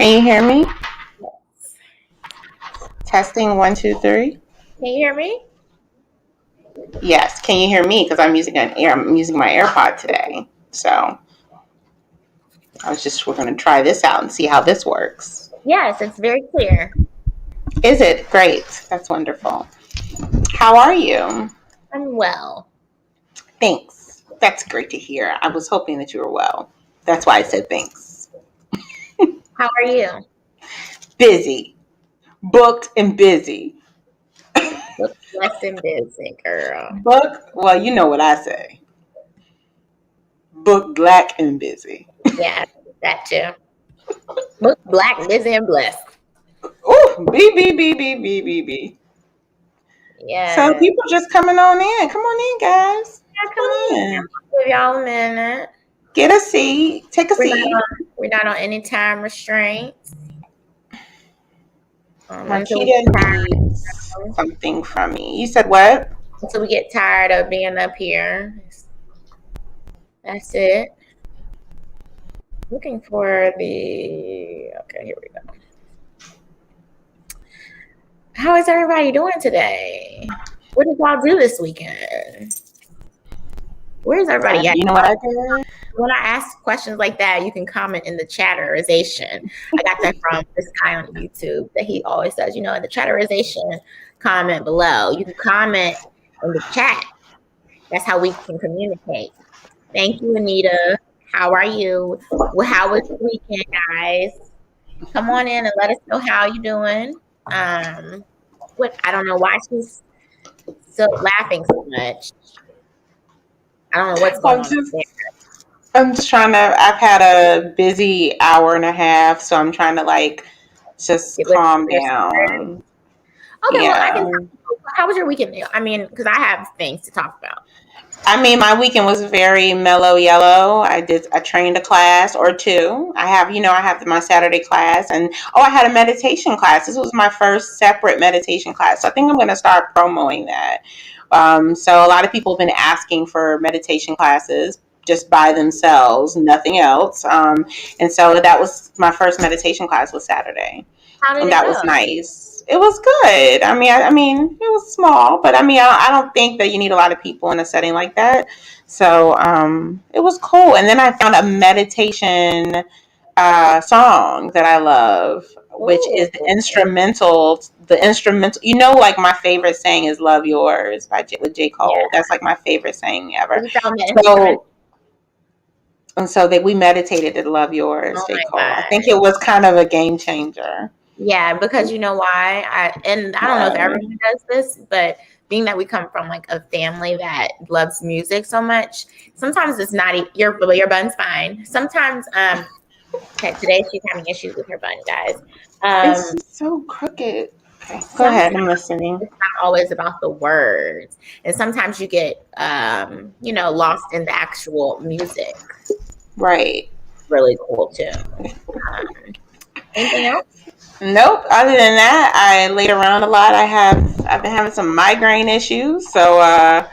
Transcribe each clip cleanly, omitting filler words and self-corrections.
Can you hear me? Testing 1, 2, 3. Can you hear me? Yes. Can you hear me? Because I'm using my AirPod today. So we're going to try this out and see how this works. Yes, it's very clear. Is it? Great. That's wonderful. How are you? I'm well. Thanks. That's great to hear. I was hoping that you were well. That's why I said thanks. How are you? Busy. Booked and busy. Less and busy, girl. Well, you know what I say. Booked, black, and busy. Yeah, that too. Look black, busy, and blessed. Ooh, B. Yeah. So people just coming on in. Come on in, guys. Come on. I'll give y'all a minute. Get a seat. Take a seat. We're not on any time restraints. Marquita needs something from me. You said what? Until we get tired of being up here. That's it. Looking for okay, here we go. How is everybody doing today? What did y'all do this weekend? Where's everybody at? You know what I did? When I ask questions like that, you can comment in the chatterization. I got that from this guy on YouTube that he always says, in the chatterization, comment below. You can comment in the chat. That's how we can communicate. Thank you, Anita. How are you? Well, how was the weekend, guys? Come on in and let us know how you're doing. I don't know why she's still laughing so much. I don't know what's going on there. I'm just I've had a busy hour and a half, so I'm trying to just calm down. Okay, yeah. Well, how was your weekend? I mean, because I have things to talk about. I mean, my weekend was very mellow yellow. I trained a class or two. I have my Saturday class, and I had a meditation class. This was my first separate meditation class. So I think I'm going to start promoting that. So a lot of people have been asking for meditation classes just by themselves, nothing else. And so that was my first meditation class was Saturday. How did and that go? Was nice. It was good. I mean, it was small, but I don't think that you need a lot of people in a setting like that. So it was cool. And then I found a meditation song that I love, which is the instrumental. Like my favorite saying is "Love Yours" with J. Cole. Yeah. That's like my favorite saying ever. So we meditated to "Love Yours," J. Cole. I think it was kind of a game changer. Yeah, because you know why? I don't know if everyone does this, but being that we come from a family that loves music so much, sometimes it's not your bun's fine. Sometimes okay, today she's having issues with her bun, guys. It's so crooked. Okay, go ahead, I'm listening. It's not always about the words, and sometimes you get lost in the actual music. Right. Really cool too. Anything else? Nope. Other than that, I laid around a lot. I've been having some migraine issues, so I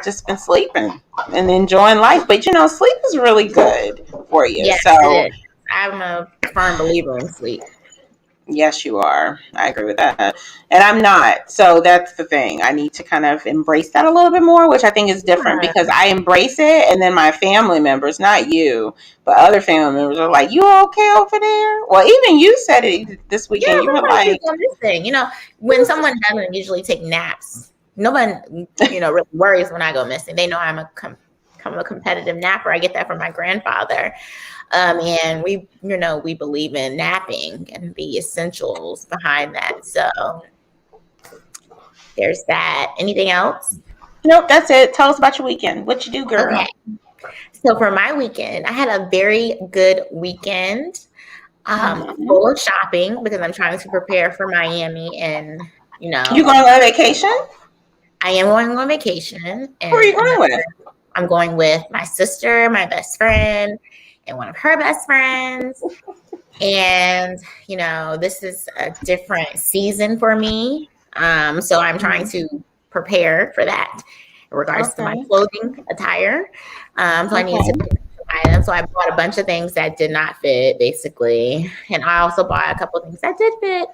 just been sleeping and enjoying life. But sleep is really good for you. Yes, it is. I'm a firm believer in sleep. Yes, you are. I agree with that. And I'm not. So that's the thing. I need to kind of embrace that a little bit more, which I think is different because I embrace it. And then my family members, not you, but other family members are like, you okay over there? Well, even you said it this weekend. You were like, when someone doesn't usually take naps, no one, really worries when I go missing. They know I'm a competitive napper. I get that from my grandfather. And we believe in napping and the essentials behind that. So there's that. Anything else? Nope, that's it. Tell us about your weekend. What you do, girl? Okay. So for my weekend, I had a very good weekend. Full of shopping because I'm trying to prepare for Miami and You going on vacation? I am going on vacation. And who are you going with? I'm going with my sister, my best friend, and one of her best friends. And, this is a different season for me. So I'm trying to prepare for that in regards to my clothing attire. So I need to pick some items. So I bought a bunch of things that did not fit, basically, and I also bought a couple of things that did fit.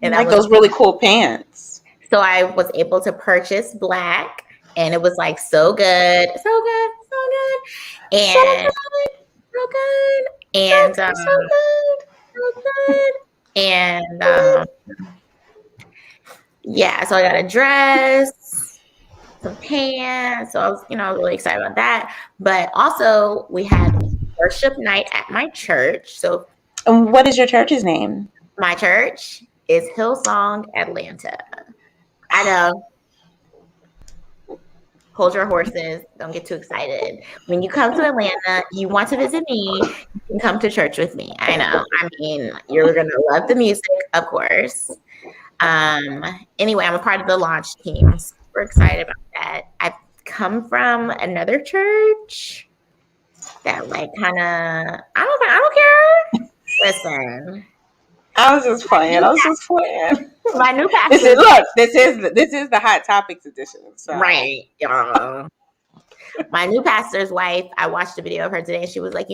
And that Like was those really cool pants. so I was able to purchase black, and it was like so good, so good, so good, So and good. so good, and So good. so good, and Good. yeah. So I got a dress, some pants. So I was, I was really excited about that. But also, we had worship night at my church. So And what is your church's name? my church is Hillsong Atlanta. I know. Hold your horses. Don't get too excited. When you come to Atlanta, you want to visit me, you can come to church with me. I know. I mean, you're going to love the music, of course. Anyway, I'm a part of the launch team. I'm super excited about that. I've come from another church that like kind of, I don't care. Listen, I was just playing. my new This pastor, is look. This is the hot topics edition. So. right? My new pastor's wife. I watched a video of her today, and she was like,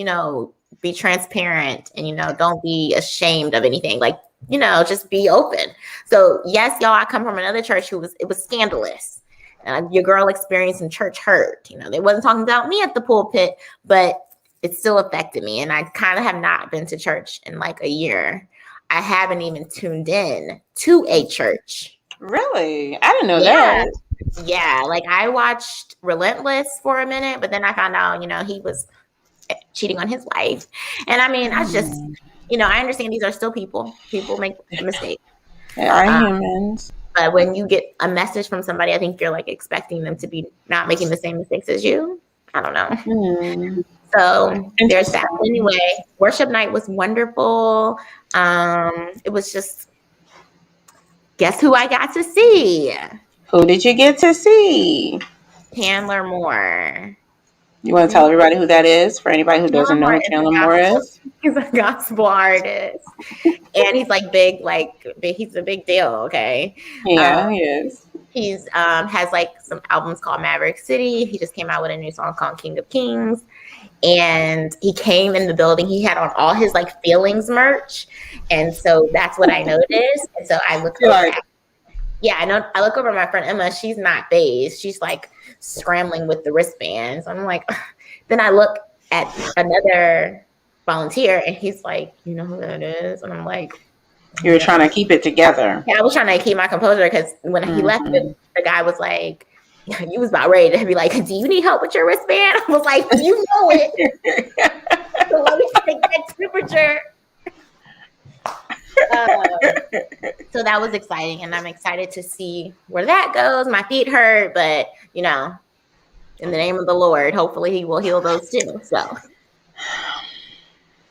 be transparent, and don't be ashamed of anything. Like, just be open. So yes, y'all, I come from another church it was scandalous. Your girl experienced some church hurt. They wasn't talking about me at the pulpit, but it still affected me. And I kind of have not been to church in like a year. I haven't even tuned in to a church. Really? I didn't know that. Yeah. Like I watched Relentless for a minute, but then I found out, he was cheating on his wife. And I mean, I just, I understand these are still people. People make mistakes. They are humans. But when you get a message from somebody, I think you're like expecting them to be not making the same mistakes as you. I don't know. So there's that. Anyway, worship night was wonderful. It was just, guess who I got to see? Who did you get to see? Chandler Moore. You want to tell everybody who that is for anybody who doesn't know who Chandler Moore is? He's a gospel artist. And he's like big, he's a big deal, okay? Yeah, he is. He's has like some albums called Maverick City. He just came out with a new song called King of Kings. And he came in the building. He had on all his like feelings merch. And so that's what I noticed. And so I looked over I look over at my friend Emma. She's not phased. She's like scrambling with the wristbands. I'm like, then I look at another volunteer and he's like, you know who that is? And I'm like, you were trying to keep it together. Yeah, I was trying to keep my composure because when he left, the guy was like, you was about ready to be like, do you need help with your wristband? I was like, you know it. So let me take that temperature. So that was exciting, and I'm excited to see where that goes. My feet hurt, but in the name of the Lord, hopefully he will heal those too. So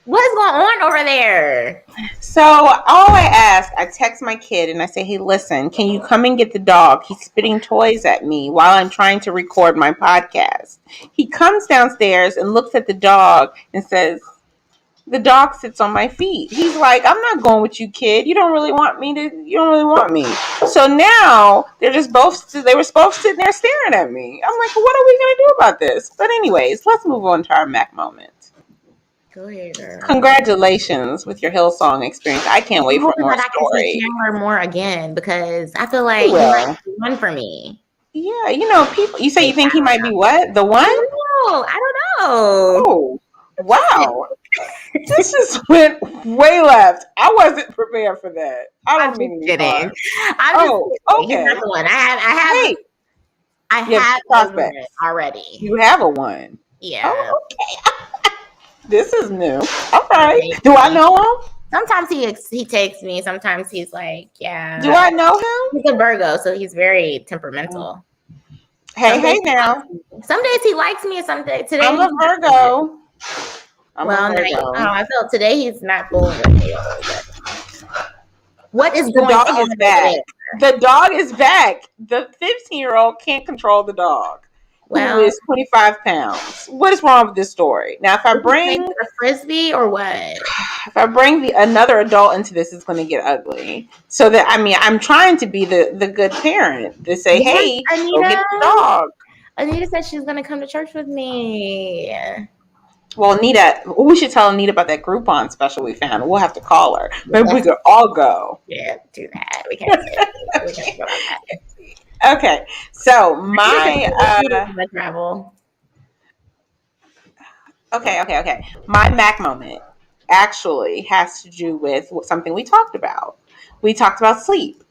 what is going on over there? So all I text my kid and I say, hey, listen, can you come and get the dog? He's spitting toys at me while I'm trying to record my podcast. He comes downstairs and looks at the dog and says, the dog sits on my feet. He's like, I'm not going with you, kid. You don't really want me. So now they were both sitting there staring at me. I'm like, well, what are we going to do about this? But anyways, let's move on to our Mac moment. Go ahead, girl. Congratulations with your Hillsong experience. I can't wait for more stories. I can see Chandler more again because I feel like he might be one for me. Yeah, people. You say you think he might be what? The one? I don't know. Oh, wow. This just went way left. I wasn't prepared for that. I'm kidding. Okay. He's not the one. I have prospects already. You have a one. Yeah. Oh, okay. This is new. All right. Do I know him? Sometimes he takes me. Sometimes he's like, yeah. Do I know him? He's a Virgo, so he's very temperamental. Hey now. Some days he likes me, and some days today I'm a Virgo. I felt today he's not fooling with me. What is going on? The dog is back. The dog is back. The 15-year-old can't control the dog. Who is 25 pounds. What is wrong with this story? Now, if I bring a frisbee or what? If I bring another adult into this, it's going to get ugly. So I'm trying to be the good parent to say, hey, Anita, go get the dog. Anita said she's gonna come to church with me. Well, Anita, we should tell Anita about that Groupon special we found. We'll have to call her. Maybe Yeah, we could all go. yeah, do that. We can't say it. We can't go about that. Okay, so She doesn't wanna travel. okay. My Mac moment actually has to do with something we talked about. We talked about sleep.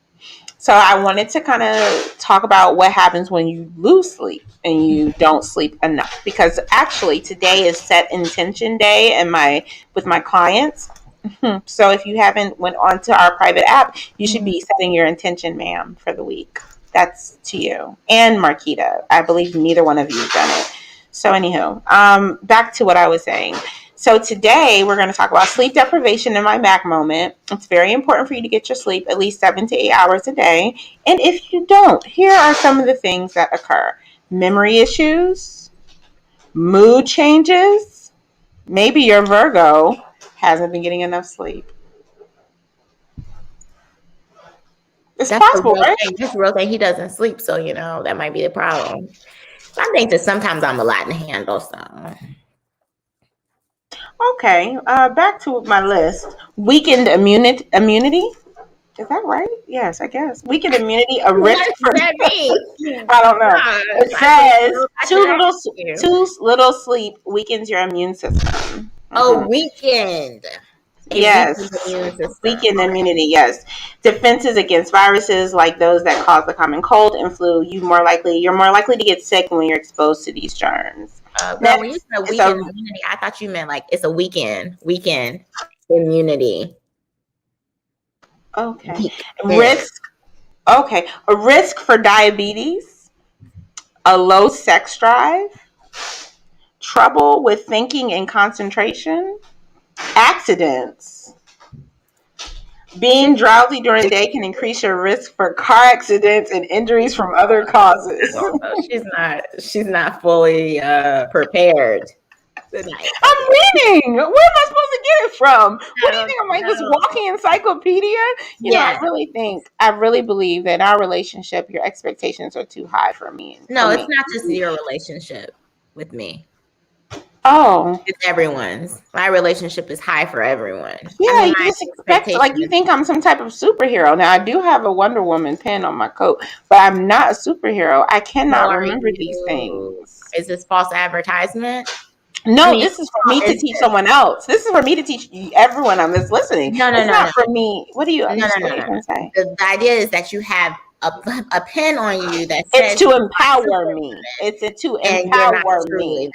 So I wanted to kind of talk about what happens when you lose sleep and you don't sleep enough. Because actually today is set intention day and with my clients. So if you haven't went onto our private app, you should be setting your intention, ma'am, for the week. That's to you and Marquita. I believe neither one of you have done it. So anywho, back to what I was saying. So today we're going to talk about sleep deprivation in my Mac moment. It's very important for you to get your sleep at least 7 to 8 hours a day. And if you don't, here are some of the things that occur: memory issues, mood changes. Maybe your Virgo hasn't been getting enough sleep. It's That's the possible, real right? thing. That's the real thing. He doesn't sleep, so that might be the problem. I think that sometimes I'm a lot to handle. So Okay, back to my list. Weakened immunity. Is that right? Yes, I guess. Weakened immunity, a what risk for does that mean? I don't know. Gosh, It says too little sleep weakens your immune system. A weekend. A weakened Yes. immune system. Weakened immunity, yes. Defenses against viruses like those that cause the common cold and flu, you're more likely to get sick when you're exposed to these germs. Girl, when you Next, said it's weakened immunity, I thought you meant like it's a weekend immunity. okay. A risk for diabetes, a low sex drive, trouble with thinking and concentration, accidents. Being drowsy during the day can increase your risk for car accidents and injuries from other causes. She's not fully prepared tonight. I'm reading. Where am I supposed to get it from? What do you think? I'm like this No. walking encyclopedia? Yeah. I really believe that in our relationship, your expectations are too high for me. No, it's not just your relationship with me. Oh. It's everyone's. My relationship is high for everyone. Yeah, you just expect, like, you think I'm some type of superhero. Now, I do have a Wonder Woman pin on my coat, but I'm not a superhero. I cannot remember these things. Is this false advertisement? No, this is for me to teach someone else. This is for me to teach everyone on this listening. No, it's not for me. What do you say? The idea is that you have a pin on you that says it's to empower me. It's to empower me.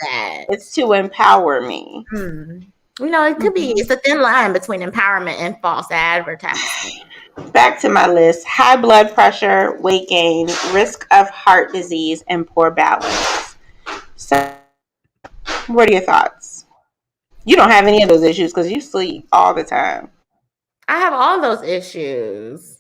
It's to empower me. It could be. It's a thin line between empowerment and false advertising. Back to my list: high blood pressure, weight gain, risk of heart disease, and poor balance. So, what are your thoughts? You don't have any of those issues because you sleep all the time. I have all those issues.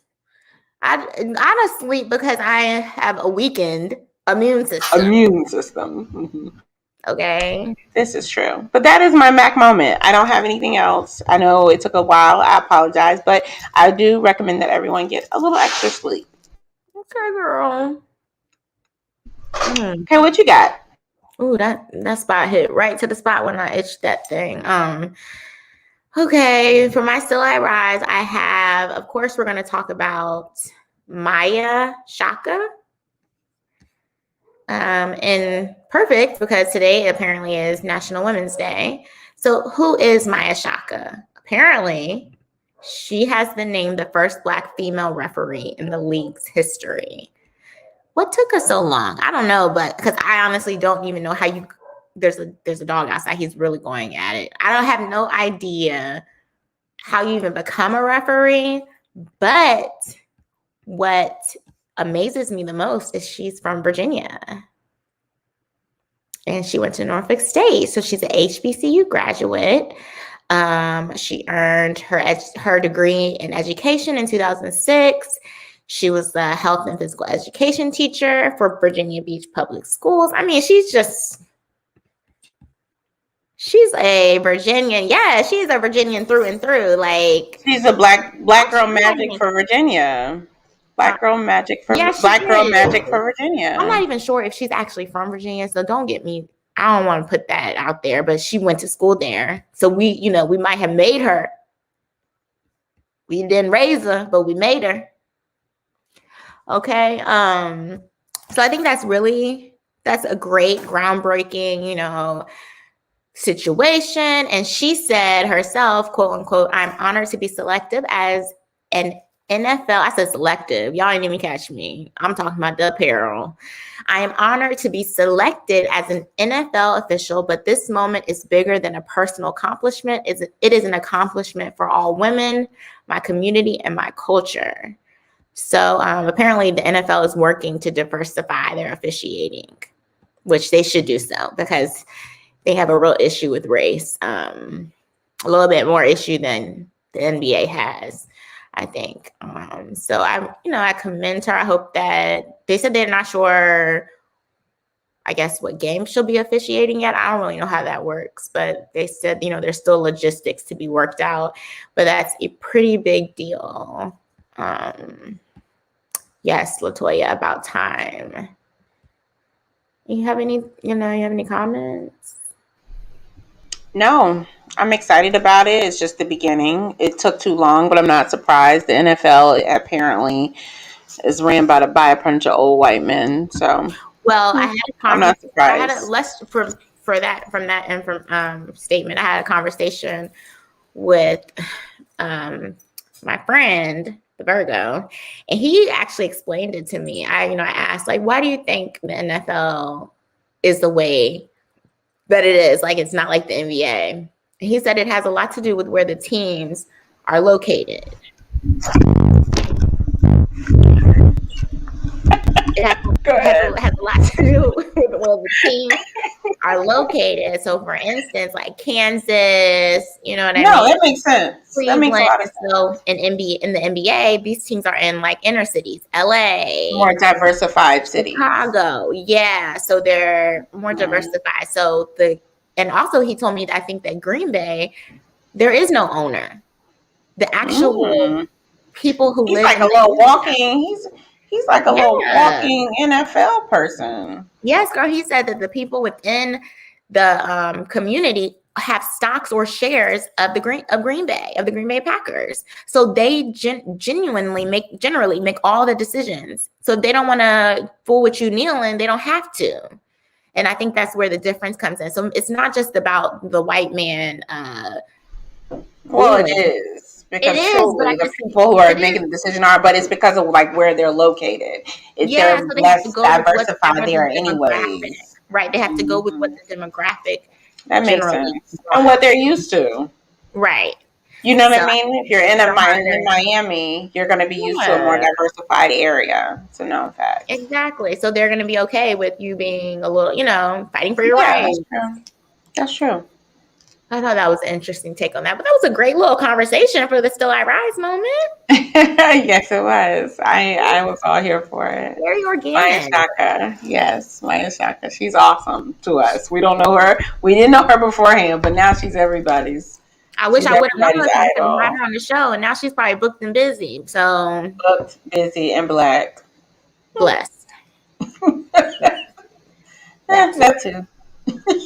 I don't sleep because I have a weakened immune system. Okay. This is true. But that is my Mac moment. I don't have anything else. I know it took a while. I apologize. But I do recommend that everyone get a little extra sleep. Okay, girl. Okay, what you got? Ooh, that spot hit right to the spot when I itched that thing. Okay, for my Still I Rise, I have, of course, we're going to talk about Maya Shaka. And perfect because today apparently is National Women's Day. So who is Maya Shaka? Apparently, she has been named the first Black female referee in the league's history. What took us so long? I don't know, but because I honestly don't even know how you. There's a dog outside. He's really going at it. I don't have no idea how you even become a referee. But what amazes me the most is she's from Virginia. And she went to Norfolk State. So she's an HBCU graduate. She earned her degree in education in 2006. She was the health and physical education teacher for Virginia Beach Public Schools. I mean, she's a Virginian. Yeah, she's a Virginian through and through. Like, she's a black girl magic for Virginia. Black Girl Magic for Yeah, she Black Girl Magic is. for Virginia. I'm not even sure if she's actually from Virginia, so don't get me. I don't want to put that out there, but she went to school there. So we might have made her. We didn't raise her, but we made her. Okay. So I think that's a great groundbreaking, situation. And she said herself, quote unquote, I'm honored to be selected as an NFL. I said selective. Y'all ain't even catch me. I'm talking about the apparel. I am honored to be selected as an NFL official, but this moment is bigger than a personal accomplishment. It is an accomplishment for all women, my community, and my culture. So apparently the NFL is working to diversify their officiating, which they should do so because they have a real issue with race, a little bit more issue than the NBA has, I think. So I commend her. I hope that they said they're not sure, I guess, what game she'll be officiating yet. I don't really know how that works, but they said, there's still logistics to be worked out, but that's a pretty big deal. Yes, Latoya, about time. You have any comments? No, I'm excited about it. It's just the beginning. It took too long, but I'm not surprised. The NFL apparently is ran by a bunch of old white men. So, well, I had a I'm not surprised. From that statement. I had a conversation with my friend, the Virgo, and he actually explained it to me. I asked, like, why do you think the NFL is the way that it is? Like, it's not like the NBA. And he said it has a lot to do with where the teams are located. It has a lot to do with where the teams are located. So, for instance, like Kansas, you know what I mean? No, that makes sense. Cleveland. That makes a lot of sense. So, in the NBA, these teams are in like inner cities, LA, more diversified cities, Chicago. Yeah, so they're more diversified. So and also he told me that I think that Green Bay, there is no owner. The actual people who live like a little walking. He's like a little walking NFL person. Yes, girl. He said that the people within the community have stocks or shares of the Green Bay Packers. So they generally make all the decisions. So they don't want to fool with you kneeling. They don't have to. And I think that's where the difference comes in. So it's not just about the white man. Well, it is. Because truly, the people who are making the decision are, but it's because of like where they're located. They're so less diversified there anyways. Right. They have to go with what the demographic. That makes sense. And what they're used to. Right. You know what I mean? If you're in Miami, you're going to be used to a more diversified area. It's a known fact. Exactly. So they're going to be okay with you being a little, fighting for your rights. That's true. I thought that was an interesting take on that. But that was a great little conversation for the Still I Rise moment. Yes, it was. I was all here for it. Very organic. Maya Shaka. Yes, Maya Shaka. She's awesome to us. We don't know her. We didn't know her beforehand, but now she's everybody's. I wish I would have known her on the show, and now she's probably booked and busy. So booked, busy, and black. Blessed. That too.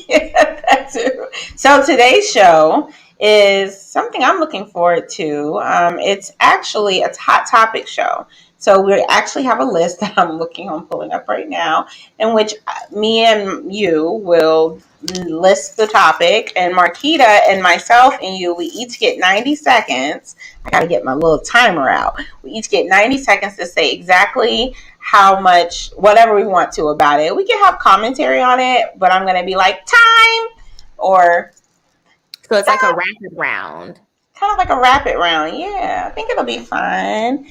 Yeah, that too. So today's show is something I'm looking forward to. It's actually a hot topic show. So we actually have a list that I'm pulling up right now, in which me and you will list the topic, and Marquita and myself and you, we each get 90 seconds. I got to get my little timer out. We each get 90 seconds to say exactly how much, whatever we want to about it. We can have commentary on it, but I'm going to be like, time, or... So it's like a rapid round. Kind of like a rapid round. Yeah, I think it'll be fun.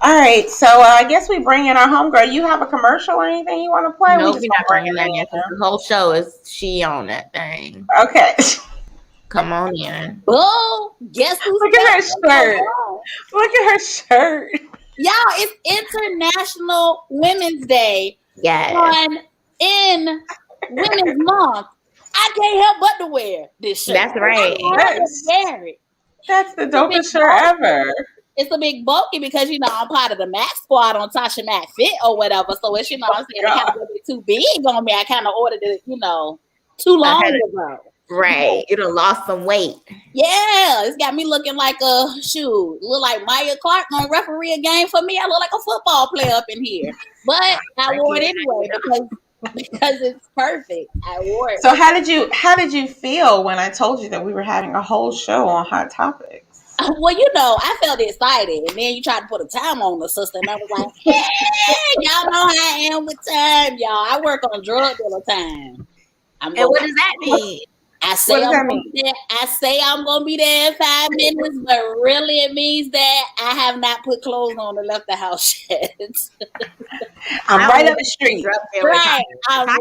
All right, so I guess we bring in our homegirl. You have a commercial or anything you want to play? No, we're not bringing that in. The whole show is she on that thing. Okay. Come on in. Oh, guess who's Look at her shirt. Look at her shirt. Y'all, it's International Women's Day. Yes. In Women's Month. I can't help but to wear this shirt. That's right. That's the dopest shirt ever. it's a big bulky because I'm part of the Mac squad on Tasha Mac Fit or whatever. So it's what I'm saying, it kind of a bit too big on me. I kind of ordered it, too long ago. Right. You done lost some weight. Yeah, it's got me looking like look like Maya Clark gonna referee a game for me. I look like a football player up in here. But I wore it anyway because it's perfect. I wore it. So how did you feel when I told you that we were having a whole show on Hot Topics? Well, I felt excited, and then you tried to put a time on the sister, and I was like, hey, y'all know how I am with time, y'all. I work on drug dealer time. And what does that mean? I say I'm gonna be there in 5 minutes, but really it means that I have not put clothes on and left the house yet. I'm right up the street. Right. I'm right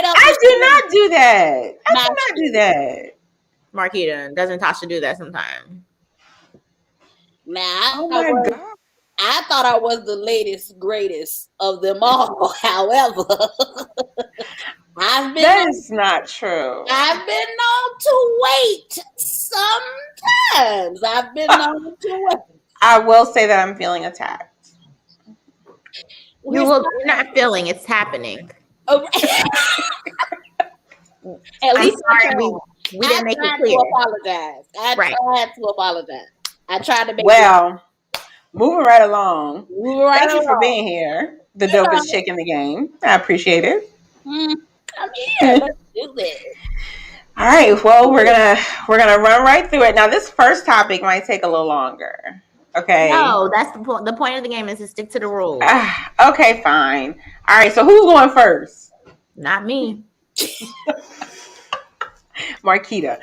up. I do not do that. I do not do that. Marquita, doesn't Tasha do that sometimes? Now, I thought I was the latest, greatest of them all. However, that is not true. I've been known to wait. Sometimes I've been known to wait. I will say that I'm feeling attacked. You're not feeling, it's happening. At least we didn't make it clear. I tried to apologize. I tried to make moving right along. Thank you for being here. The dopest chick in the game. I appreciate it. I'm here. Let's do this. All right. Well, we're gonna run right through it. Now, this first topic might take a little longer. Okay. No, that's the point. The point of the game is to stick to the rules. Okay, fine. All right. So, who's going first? Not me. Marquita's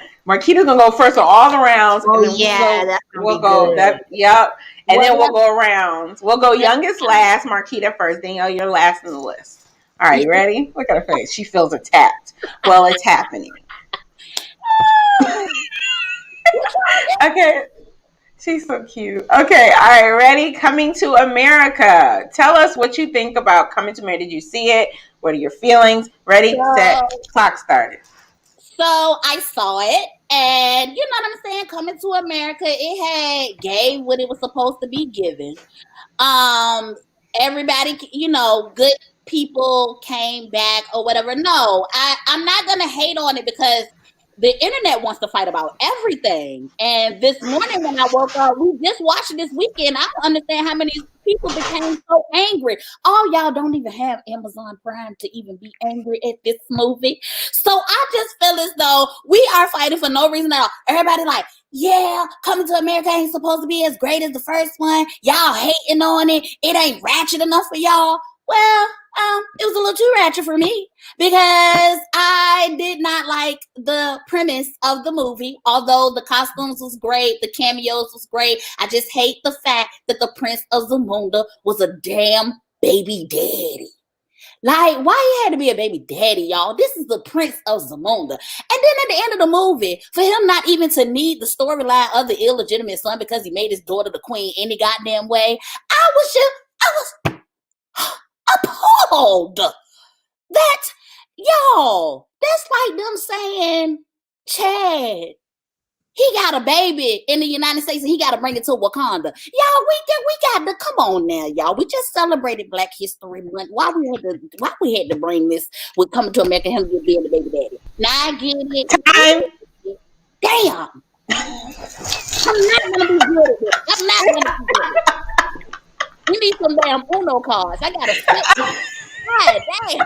gonna go first on all the rounds. Oh, and then we'll go. Yep. And then we'll go around. We'll go youngest last, Marquita first. Danielle, you're last in the list. All right, you ready? Look at her face. She feels attacked. Well, it's happening. Okay. She's so cute. Okay, all right, ready? Coming to America. Tell us what you think about Coming to America. Did you see it? What are your feelings? Ready, set, clock started. So I saw it, and you know what I'm saying? Coming to America, it gave what it was supposed to be given. Everybody, good people came back or whatever. No, I'm not gonna hate on it because the internet wants to fight about everything. And this morning when I woke up, we just watched it this weekend. I don't understand how many people became so angry. Oh, y'all don't even have Amazon Prime to even be angry at this movie. So I just feel as though we are fighting for no reason at all. Everybody like, yeah, Coming to America ain't supposed to be as great as the first one. Y'all hating on it. It ain't ratchet enough for y'all. Well, it was a little too ratchet for me because I did not like the premise of the movie. Although the costumes was great, the cameos was great. I just hate the fact that the Prince of Zamunda was a damn baby daddy. Like, why he had to be a baby daddy, y'all? This is the Prince of Zamunda. And then at the end of the movie, for him not even to need the storyline of the illegitimate son because he made his daughter the queen any goddamn way, I was appalled. That's like them saying, Chad, he got a baby in the United States and he got to bring it to Wakanda. Y'all, we got to come on now, y'all. We just celebrated Black History Month. Why we had to bring this with Coming to America, him being the baby daddy? Now I get it. Time. Damn. I'm not gonna be good at this. We need some damn Uno cards. I gotta flip. God damn.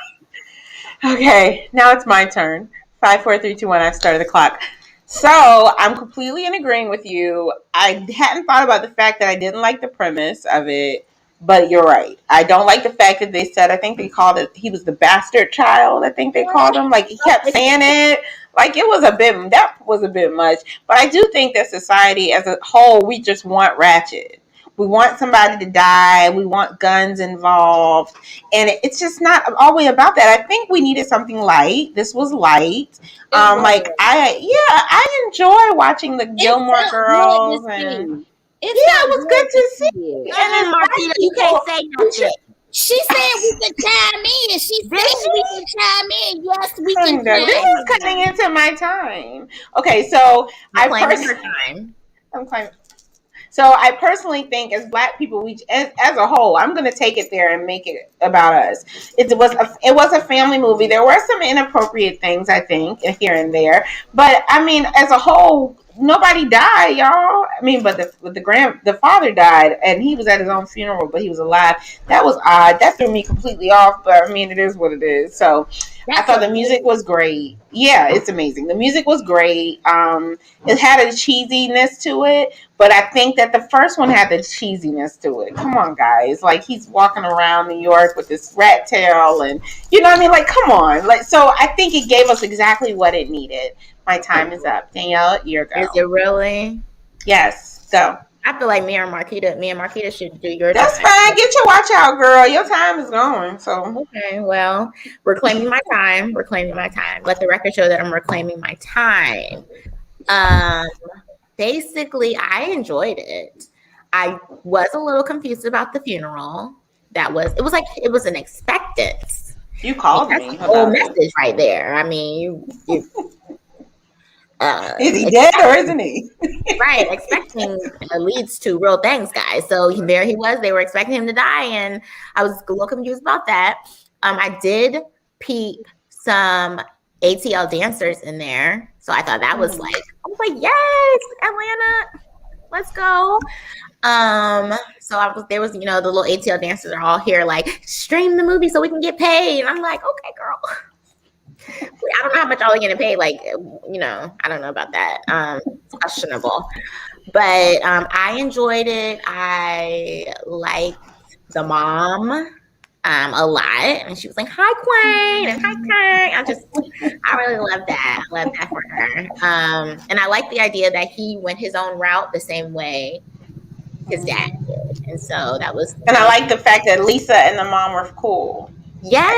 Okay, now it's my turn. 5, 4, 3, 2, 1. I started the clock. So I'm completely in agreeing with you. I hadn't thought about the fact that I didn't like the premise of it, but you're right. I don't like the fact that they said, I think they called it, he was the bastard child. I think they called him. Like, he kept saying it. Like, that was a bit much. But I do think that society as a whole, we just want ratchet. We want somebody to die. We want guns involved. And it's just not always about that. I think we needed something light. This was light. I enjoy watching the Gilmore Girls. It was good to see. And then Marquita, you can't say nothing. She said we could chime in. She said we can chime in. Yes, we can chime in. This is cutting into my time. Okay, so I'm claiming. So I personally think as Black people, as a whole, I'm going to take it there and make it about us. It was a family movie. There were some inappropriate things, I think, here and there, but I mean, as a whole, nobody died, y'all. I mean, but the father died, and he was at his own funeral, but he was alive. That was odd. That threw me completely off. But I mean, it is what it is. So I thought the music was great. Yeah, it's amazing. The music was great. It had a cheesiness to it, but I think that the first one had the cheesiness to it. Come on, guys! Like, he's walking around New York with this rat tail, and you know what I mean? Like, come on! Like, so I think it gave us exactly what it needed. My time is up. Danielle, your go. Is it really? Yes, go. I feel like me and Marquita should do your That's time. fine. Get your watch out, girl. Your time is going. So okay, well, reclaiming my time. Let the record show that I'm reclaiming my time. Basically, I enjoyed it. I was a little confused about the funeral. It was an expectance. You called me. That's the whole message right there. I mean, is he dead or isn't he? Right, expecting leads to real things, guys. So there he was. They were expecting him to die, and I was a little confused about that. I did peep some ATL dancers in there, so I thought that was like, I was like, yes, Atlanta, let's go. So there was, the little ATL dancers are all here, like, stream the movie so we can get paid. And I'm like, okay, girl. I don't know how much y'all are getting paid. Like, I don't know about that. It's questionable. But I enjoyed it. I liked the mom a lot. And she was like, hi, Queen, and hi, Kane. I really love that. I love that for her. And I like the idea that he went his own route the same way his dad did. And so that was. And I like the fact that Lisa and the mom were cool. Yes,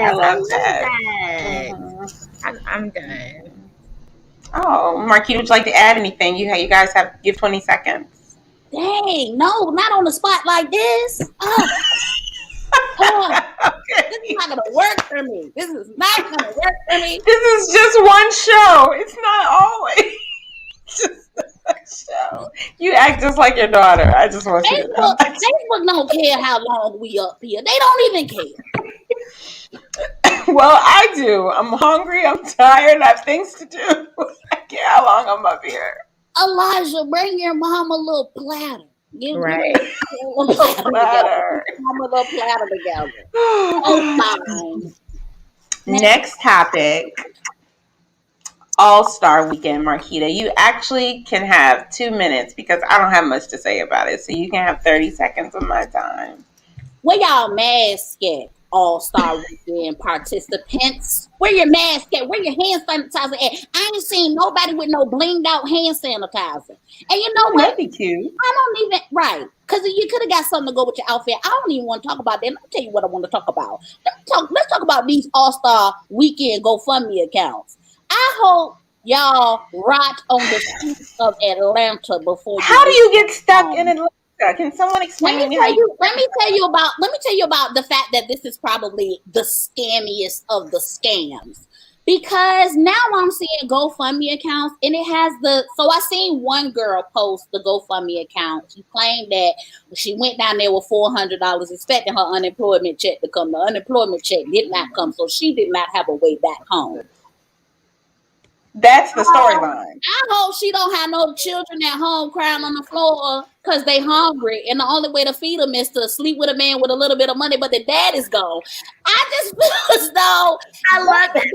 I love that. Mm-hmm. I'm done. Oh, Marquita, would you like to add anything? You guys give 20 seconds. Dang, no, not on the spot like this. Okay. This is not gonna work for me. This is just one show. It's not always just one show. You act just like your daughter. I just want you to know. Facebook don't care how long we up here. They don't even care. Well, I do. I'm hungry. I'm tired. I have things to do. I care how long I'm up here. Elijah, bring your mom a little platter. Right. A little platter. Mom a little platter together. Oh, fine. Next topic. All-Star Weekend, Marquita. You actually can have 2 minutes because I don't have much to say about it. So you can have 30 seconds of my time. Where y'all mask at, All-Star Weekend participants? Where your mask at? Where your hand sanitizer at? I ain't seen nobody with no blinged out hand sanitizer. And you know what? That'd be cute. I don't even, right. Because you could have got something to go with your outfit. I don't even want to talk about that. Let me tell you what I want to talk about. Let's talk about these All-Star Weekend GoFundMe accounts. I hope y'all rot on the streets of Atlanta before. How do you get stuck in Atlanta? Can someone explain Let me tell you about the fact that this is probably the scammiest of the scams. Because now I'm seeing GoFundMe accounts, and it has so I seen one girl post the GoFundMe account. She claimed that she went down there with $400 expecting her unemployment check to come. The unemployment check did not come, so she did not have a way back home. That's the storyline. I hope she don't have no children at home crying on the floor because they hungry, and the only way to feed them is to sleep with a man with a little bit of money, but the dad is gone. I just feel as though I love that.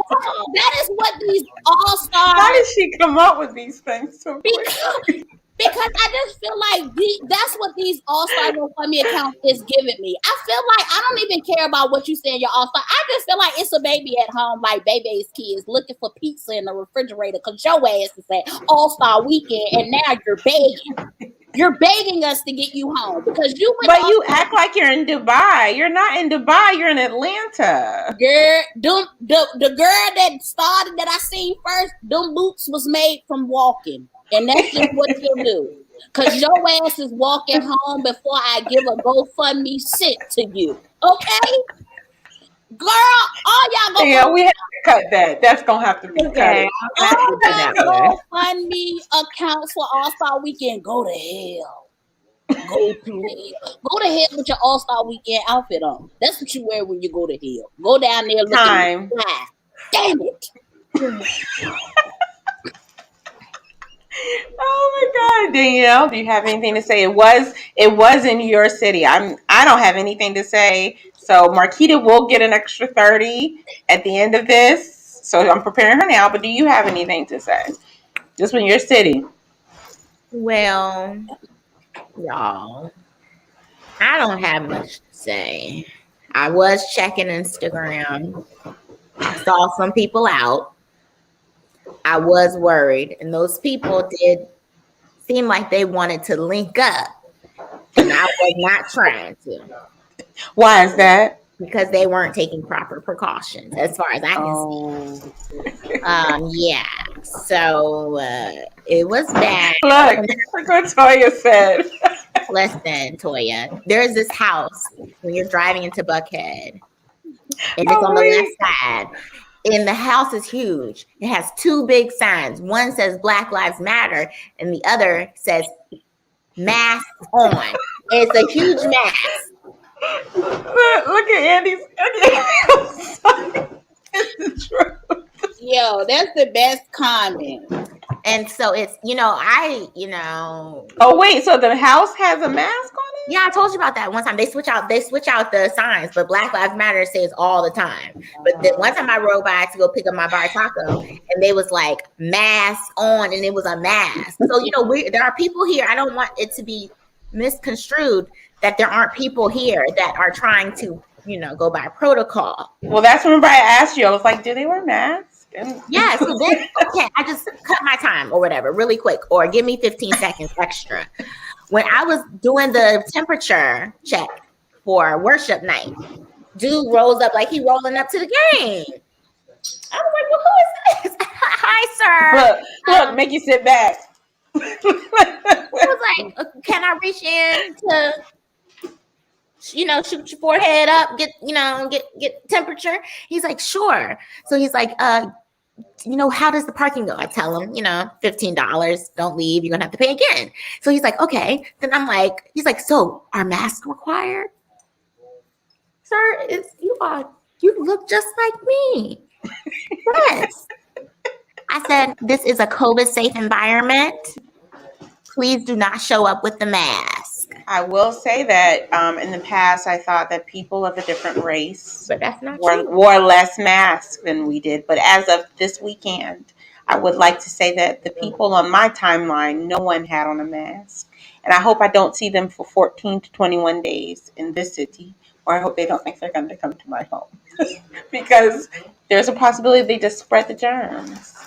That is what these all-stars. How did she come up with these things so quickly? Because I just feel like that's what these all-star GoFundMe accounts is giving me. I feel like I don't even care about what you say in your all-star. I just feel like it's a baby at home, like Bebe's kids looking for pizza in the refrigerator because your ass is at All-Star Weekend, and now you're begging. You're begging us to get you home because you. But you act like you're in Dubai. You're not in Dubai. You're in Atlanta. Girl, the girl that started that I seen first, them boots was made from walking. And that's just what you'll do. Because your ass is walking home before I give a GoFundMe cent to you. Okay? Girl, all y'all go Yeah, we have to cut that. That's gonna have to be Okay, cut. I'll have to do all that y'all one. go fund me accounts for All Star Weekend. Go to hell. Go to hell. Go to hell with your All Star Weekend outfit on. That's what you wear when you go to hell. Go down there looking Time. fly. Damn it. Oh my God, Danielle, do you have anything to say? It was in your city. I don't have anything to say. So Marquita will get an extra 30 at the end of this. So I'm preparing her now, but do you have anything to say? Just in your city. Well, y'all, I don't have much to say. I was checking Instagram. I saw some people out. I was worried, and those people did seem like they wanted to link up, and I was not trying to Why is that? because they weren't taking proper precautions, as far as I can see. Oh. Yeah. So it was bad. Look what Toya said. Listen, Toya, there's this house when you're driving into Buckhead, and it's Oh, on the left wait. side. And the house is huge. It has two big signs. One says Black Lives Matter, and the other says mask on. It's a huge mask. Look at Andy's. I'm sorry. It's true. Yo, that's the best comment. And so it's, Oh wait, so the house has a mask on it? yeah, I told you about that one time. They switch out the signs, but Black Lives Matter says all the time. But then one time I rode by to go pick up my bar taco, and they was like mask on, and it was a mask. So there are people here. I don't want it to be misconstrued that there aren't people here that are trying to go by protocol. Well, that's remember I asked you. I was like, do they wear masks? Yeah, so then I just cut my time or whatever really quick, or give me 15 seconds extra. When I was doing the temperature check for worship night, dude rolls up like he rolling up to the game. I was like, well, who is this? Hi, sir. Look, make you sit back. I was like, can I reach in to shoot your forehead up, get temperature? He's like, sure. So he's like, how does the parking go? I tell him, $15, don't leave, you're gonna have to pay again. So he's like, okay. Then he's like, so are masks required? Sir, you look just like me. Yes. I said, this is a COVID safe environment. Please do not show up with the mask. I will say that in the past, I thought that people of a different race But that's not true. wore less masks than we did. But as of this weekend, I would like to say that the people on my timeline, no one had on a mask. And I hope I don't see them for 14 to 21 days in this city, or I hope they don't think they're going to come to my home. Because there's a possibility they just spread the germs.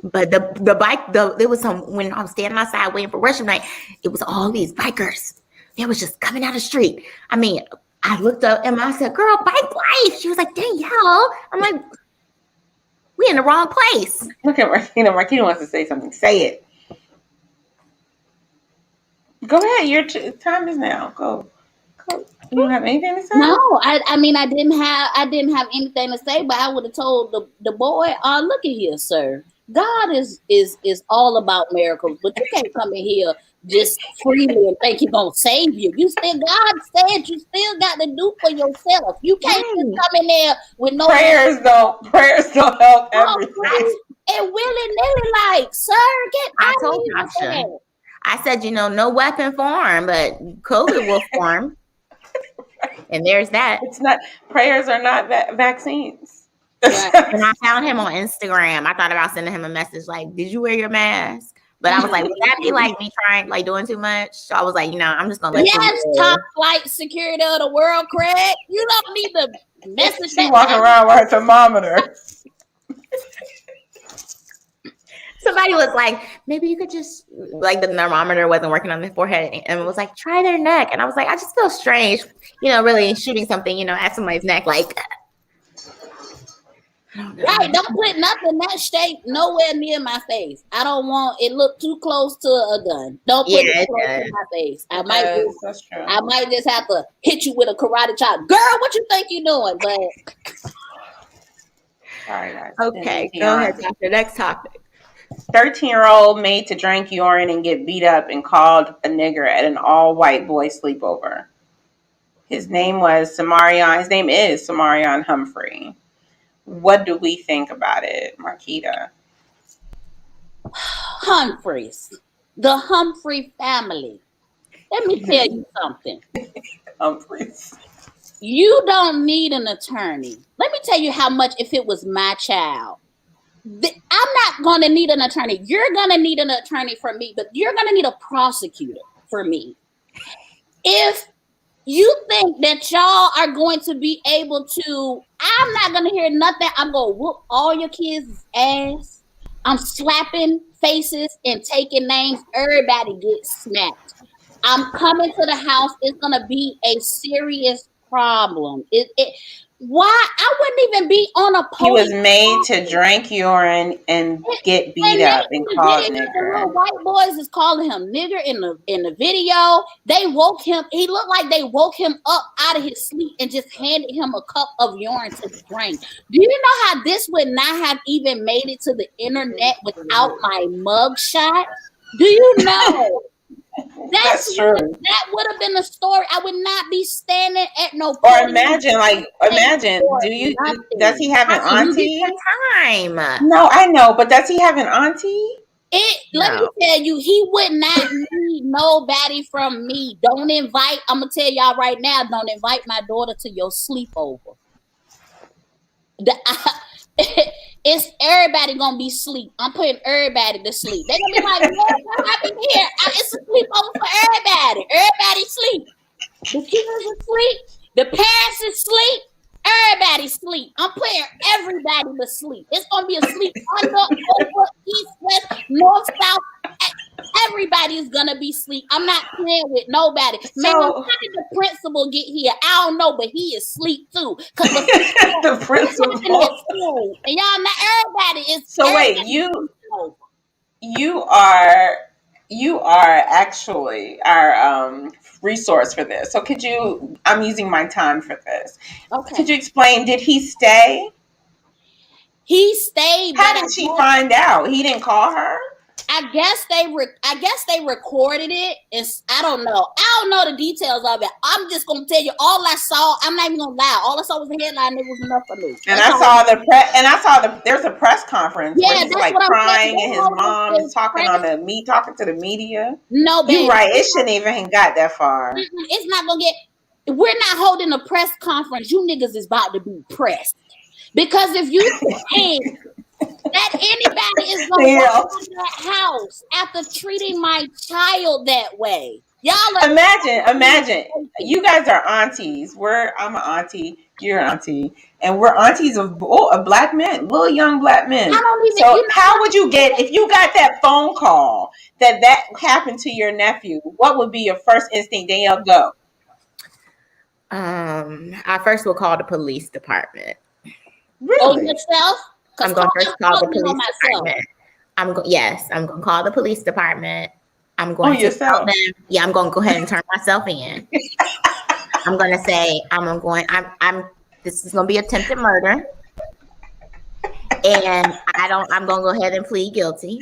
But the bike, there was when I was standing outside waiting for worship night, it was all these bikers. They was just coming down the street. I mean, I looked up and I said, girl, bike life. She was like, Danielle. I'm like, we in the wrong place. Look at Marquita. Marquita wants to say something. Say it. Go ahead. Your time is now. Go. You don't have anything to say? No, I mean I didn't have anything to say, but I would have told the boy, look at here, sir. God is all about miracles, but you can't come in here just freely and think He's gonna save you. You still, God said, you still got to do for yourself. You can't just come in there with no prayers don't help everything. And willy-nilly, like, sir, get I told Tasha. I said, no weapon form, but COVID will form. And there's that. It's not, prayers are not vaccines. Right. And I found him on Instagram. I thought about sending him a message like, did you wear your mask? But I was like, would that be like me doing too much? So I was like, I'm just gonna let you top flight security of the world, Craig. You don't need to message that. She walking around with her thermometer. Somebody was like, maybe you could just, like, the thermometer wasn't working on the forehead, and it was like, try their neck. And I was like, I just feel strange, really shooting something, at somebody's neck. Like, Right, don't put nothing that shape nowhere near my face. I don't want it look too close to a gun. Don't put it close to my face. That's true. I might just have to hit you with a karate chop. Girl, what you think you doing? But sorry, guys. Okay, go ahead, Doctor. Next topic. 13-year-old made to drink urine and get beat up and called a nigger at an all-white boy sleepover. His name is Samarion Humphrey. What do we think about it, Marquita? Humphreys, the Humphrey family. Let me tell you something. Humphreys. You don't need an attorney. Let me tell you how much if it was my child. I'm not going to need an attorney. You're going to need an attorney for me, but you're going to need a prosecutor for me. If you think that y'all are going to be able to, I'm not going to hear nothing. I'm going to whoop all your kids' ass. I'm slapping faces and taking names. Everybody gets snapped. I'm coming to the house. It's going to be a serious problem. Why? I wouldn't even be on a post. He was made to drink urine and get beat up and called nigger. The little white boys is calling him nigger in the video. They woke him. He looked like they woke him up out of his sleep and just handed him a cup of urine to drink. Do you know how this would not have even made it to the internet without my mugshot? Do you know? That's true. That would have been the story. I would not be standing at no point. Or imagine, does he have an auntie? Time. No, I know, but does he have an auntie? Let me tell you, he would not need nobody from me. I'm gonna tell y'all right now, don't invite my daughter to your sleepover. It's everybody gonna be asleep. I'm putting everybody to sleep. They're gonna be like, what happened here? It's a sleepover for everybody. Everybody sleep. The kids are asleep. The parents is asleep. Everybody sleep. I'm putting everybody to sleep. It's gonna be a sleep under, over, east, west, north, south. Everybody is gonna be asleep. I'm not playing with nobody. Man, how did the principal get here? I don't know, but he is asleep too. Cause the principal and y'all not everybody is. So wait, you are actually our resource for this. So I'm using my time for this. Okay. Could you explain, did he stay? He stayed. How did she find out? He didn't call her? I guess they recorded it. I don't know. I don't know the details of it. I'm just gonna tell you all I saw. I'm not even gonna lie. All I saw was the headline. It was enough for me. And I saw there's a press conference where he's like crying and his mom is talking to the media. No, baby. You're right. It shouldn't even got that far. It's not gonna get. We're not holding a press conference. You niggas is about to be pressed because if you think that anybody is gonna walk in that house after treating my child that way. Y'all are imagine. You guys are aunties. I'm an auntie, you're an auntie, and we're aunties of black men, little young black men. How would you get if you got that phone call that happened to your nephew? What would be your first instinct? Danielle, go. I first will call the police department. Really? Yourself? I'm going to first call the police department. I'm going to call the police department. I'm going to tell them. Yeah, I'm going to go ahead and turn myself in. I'm going to say, this is going to be attempted murder. And I'm going to go ahead and plead guilty.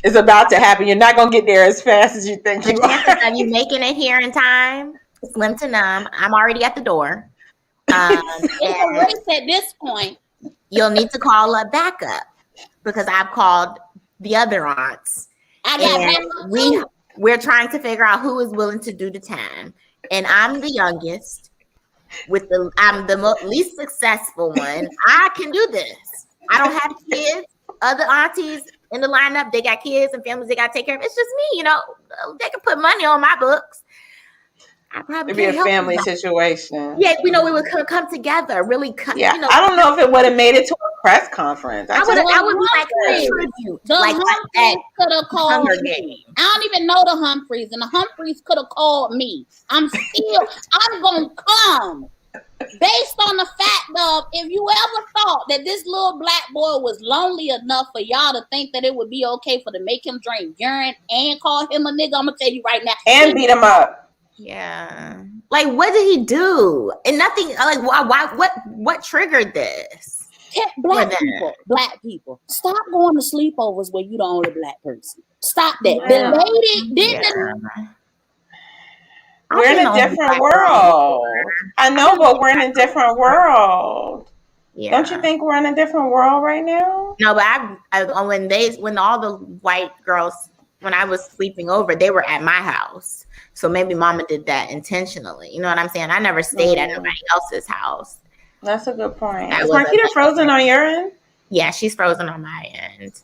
It's about to happen. You're not going to get there as fast as you think you are. Are you making it here in time? Slim to none. I'm already at the door. It's a race at this point. You'll need to call a backup because I've called the other aunts. We're trying to figure out who is willing to do the time. And I'm the youngest. I'm the least successful one. I can do this. I don't have kids. Other aunties in the lineup, they got kids and families they got to take care of. It's just me, they can put money on my books. It'd be a family situation. Yeah, we would come together, really. I don't know if it would have made it to a press conference. I would be like a tribute. The Humphreys could have called me. I don't even know the Humphreys, and the Humphreys could have called me. I'm gonna come. based on the fact of, if you ever thought that this little black boy was lonely enough for y'all to think that it would be okay for to make him drink urine and call him a nigga, I'm gonna tell you right now, and beat him up. Yeah. Like, what did he do? And nothing. Like, why? What triggered this? Black people, stop going to sleepovers where you the only black person. Stop that. Yeah. The lady didn't. We're in a different world. I know, but we're in a different world. Yeah. Don't you think we're in a different world right now? No, but when all the white girls, when I was sleeping over, they were at my house. So maybe mama did that intentionally. You know what I'm saying? I never stayed at nobody else's house. That's a good point. Is Marquita frozen on your end? Yeah, she's frozen on my end.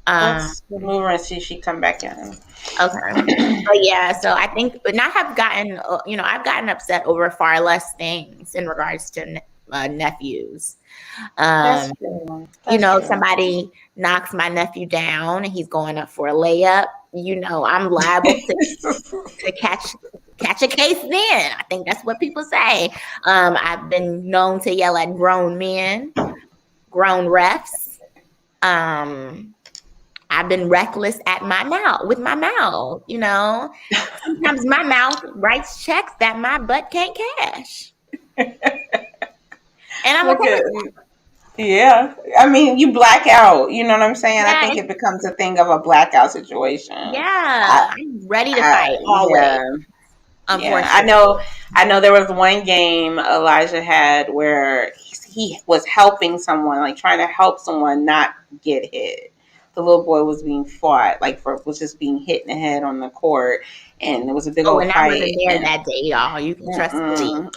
Let's move her and see if she come back in. Okay. But yeah, so I think, but I have gotten, I've gotten upset over far less things in regards to nephews. That's true. Somebody knocks my nephew down and he's going up for a layup. I'm liable to catch a case then. I think that's what people say. I've been known to yell at grown men, grown refs. I've been reckless with my mouth, Sometimes my mouth writes checks that my butt can't cash. And I'm okay. Yeah. I mean, you black out. You know what I'm saying? Yeah. I think it becomes a thing of a blackout situation. Yeah. I'm ready to fight always. Yeah. I know there was one game Elijah had where he was helping someone, like trying to help someone not get hit. The little boy was being fought, was just being hit in the head on the court, and there was a big old fight. I wasn't there that day, y'all. You can trust me.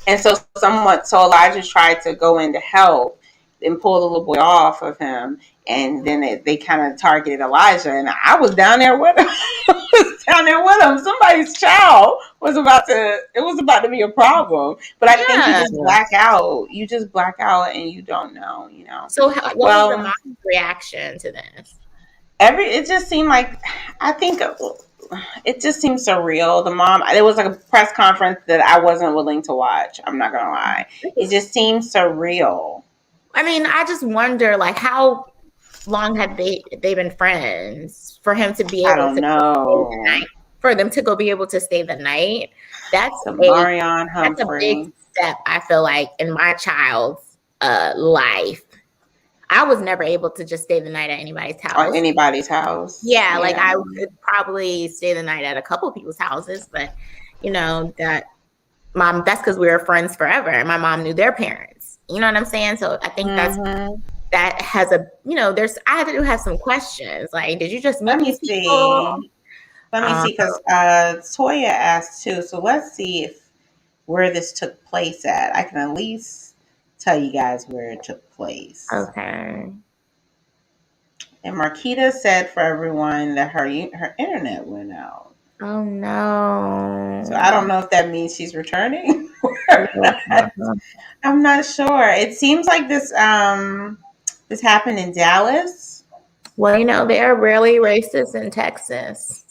And so Elijah tried to go in to help and pull the little boy off of him, and then they kind of targeted Elijah, and I was down there with him. Somebody's child was about to be a problem, but I think you just black out. You just black out, and you don't know. So, what was your mom's reaction to this? It just seemed like, I think it just seems surreal. The mom, it was like a press conference that I wasn't willing to watch. I'm not gonna lie. It just seems surreal. I mean, I just wonder, like, how long have they been friends for him to be able to stay the night? For them to be able to stay the night? That's Marion Humphrey. That's a big step, I feel like, in my child's life. I was never able to just stay the night at anybody's house. Or anybody's house. Yeah, like I could probably stay the night at a couple people's houses, but that's because we were friends forever, and my mom knew their parents. You know what I'm saying? So I think that has I had to have some questions. Like, did you just meet these people? Let me see, because Toya asked too. So let's see where this took place at. I can at least tell you guys where it took place. Okay. And Marquita said for everyone that her internet went out. Oh no! So I don't know if that means she's returning. I'm not sure. It seems like this happened in Dallas. Well, they're really racist in Texas.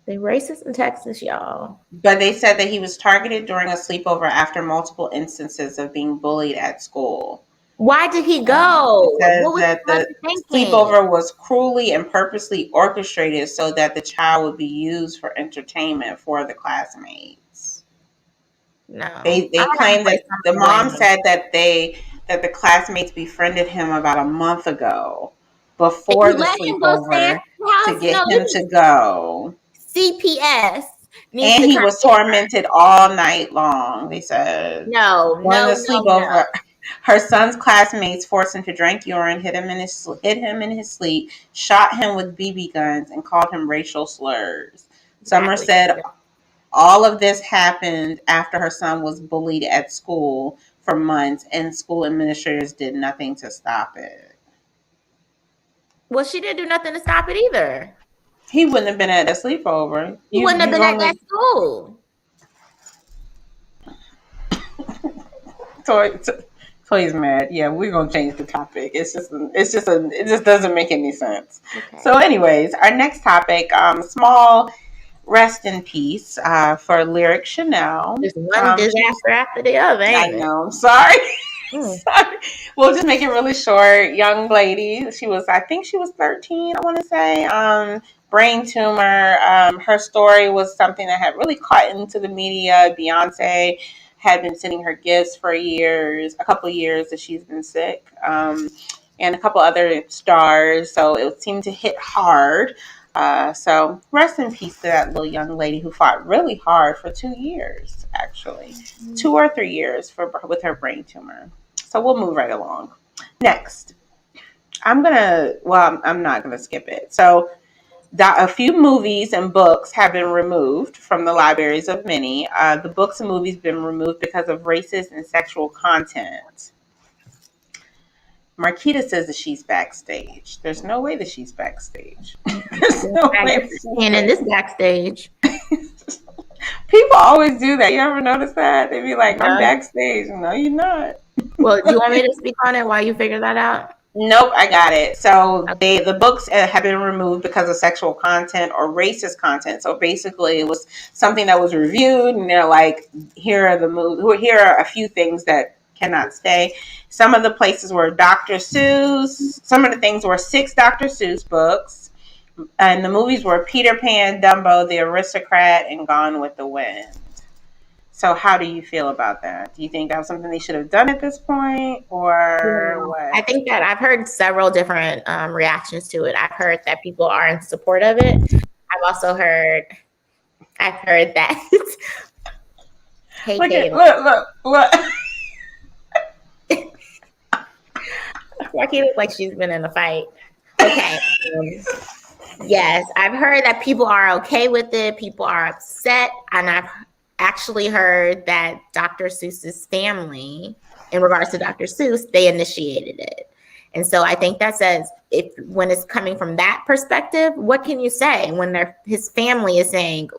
They're racist in Texas, y'all. But they said that he was targeted during a sleepover after multiple instances of being bullied at school. Why did he go? What was the sleepover was cruelly and purposely orchestrated so that the child would be used for entertainment for the classmates. No. They claimed that the mom said that the classmates befriended him about a month ago before the sleepover to get him to go. CPS. And he was tormented all night long, they said. No. Her son's classmates forced him to drink urine, hit him in his sleep, shot him with BB guns, and called him racial slurs. Summer said all of this happened after her son was bullied at school for months, and school administrators did nothing to stop it. Well, she didn't do nothing to stop it either. He wouldn't have been at a sleepover. He wouldn't have been at that school. Toy's mad. Yeah, we're gonna change the topic. It just doesn't make any sense. Okay. So, anyways, our next topic: small rest in peace for Lyric Chanel. Just one disaster after the other, I ain't it? know. I'm sorry. Mm. Sorry. We'll just make it really short. Young lady. I think she was 13, I want to say. Brain tumor. Her story was something that had really caught into the media. Beyonce had been sending her gifts for years, a couple of years that she's been sick. And a couple other stars. So it seemed to hit hard. So rest in peace to that little young lady who fought really hard for 2 years, actually. 2 or 3 years with her brain tumor. So we'll move right along. Next, I'm not gonna skip it. So a few movies and books have been removed from the libraries of many. The books and movies have been removed because of racist and sexual content. Marquita says that she's backstage. There's no way that she's backstage. There's no way that she's And in this backstage. People always do that. You ever notice that? They be like, I'm backstage. No, you're not. Well, do you want me to speak on it while you figure that out? Nope, I got it. So the books have been removed because of sexual content or racist content. So basically, it was something that was reviewed, and they're like, here are a few things that cannot stay. Some of the places were Dr. Seuss. Some of the things were 6 Dr. Seuss books. And the movies were Peter Pan, Dumbo, The Aristocrat, and Gone with the Wind. So how do you feel about that? Do you think that was something they should have done at this point, or what? I think that I've heard several different reactions to it. I've heard that people are in support of it. I've also heard that. Hey, look. Rocky looks like she's been in a fight. Okay. Yes, I've heard that people are okay with it. People are upset, and I've actually heard that Dr. Seuss's family, in regards to Dr. Seuss, they initiated it. And so I think that says, when it's coming from that perspective, what can you say when his family is saying,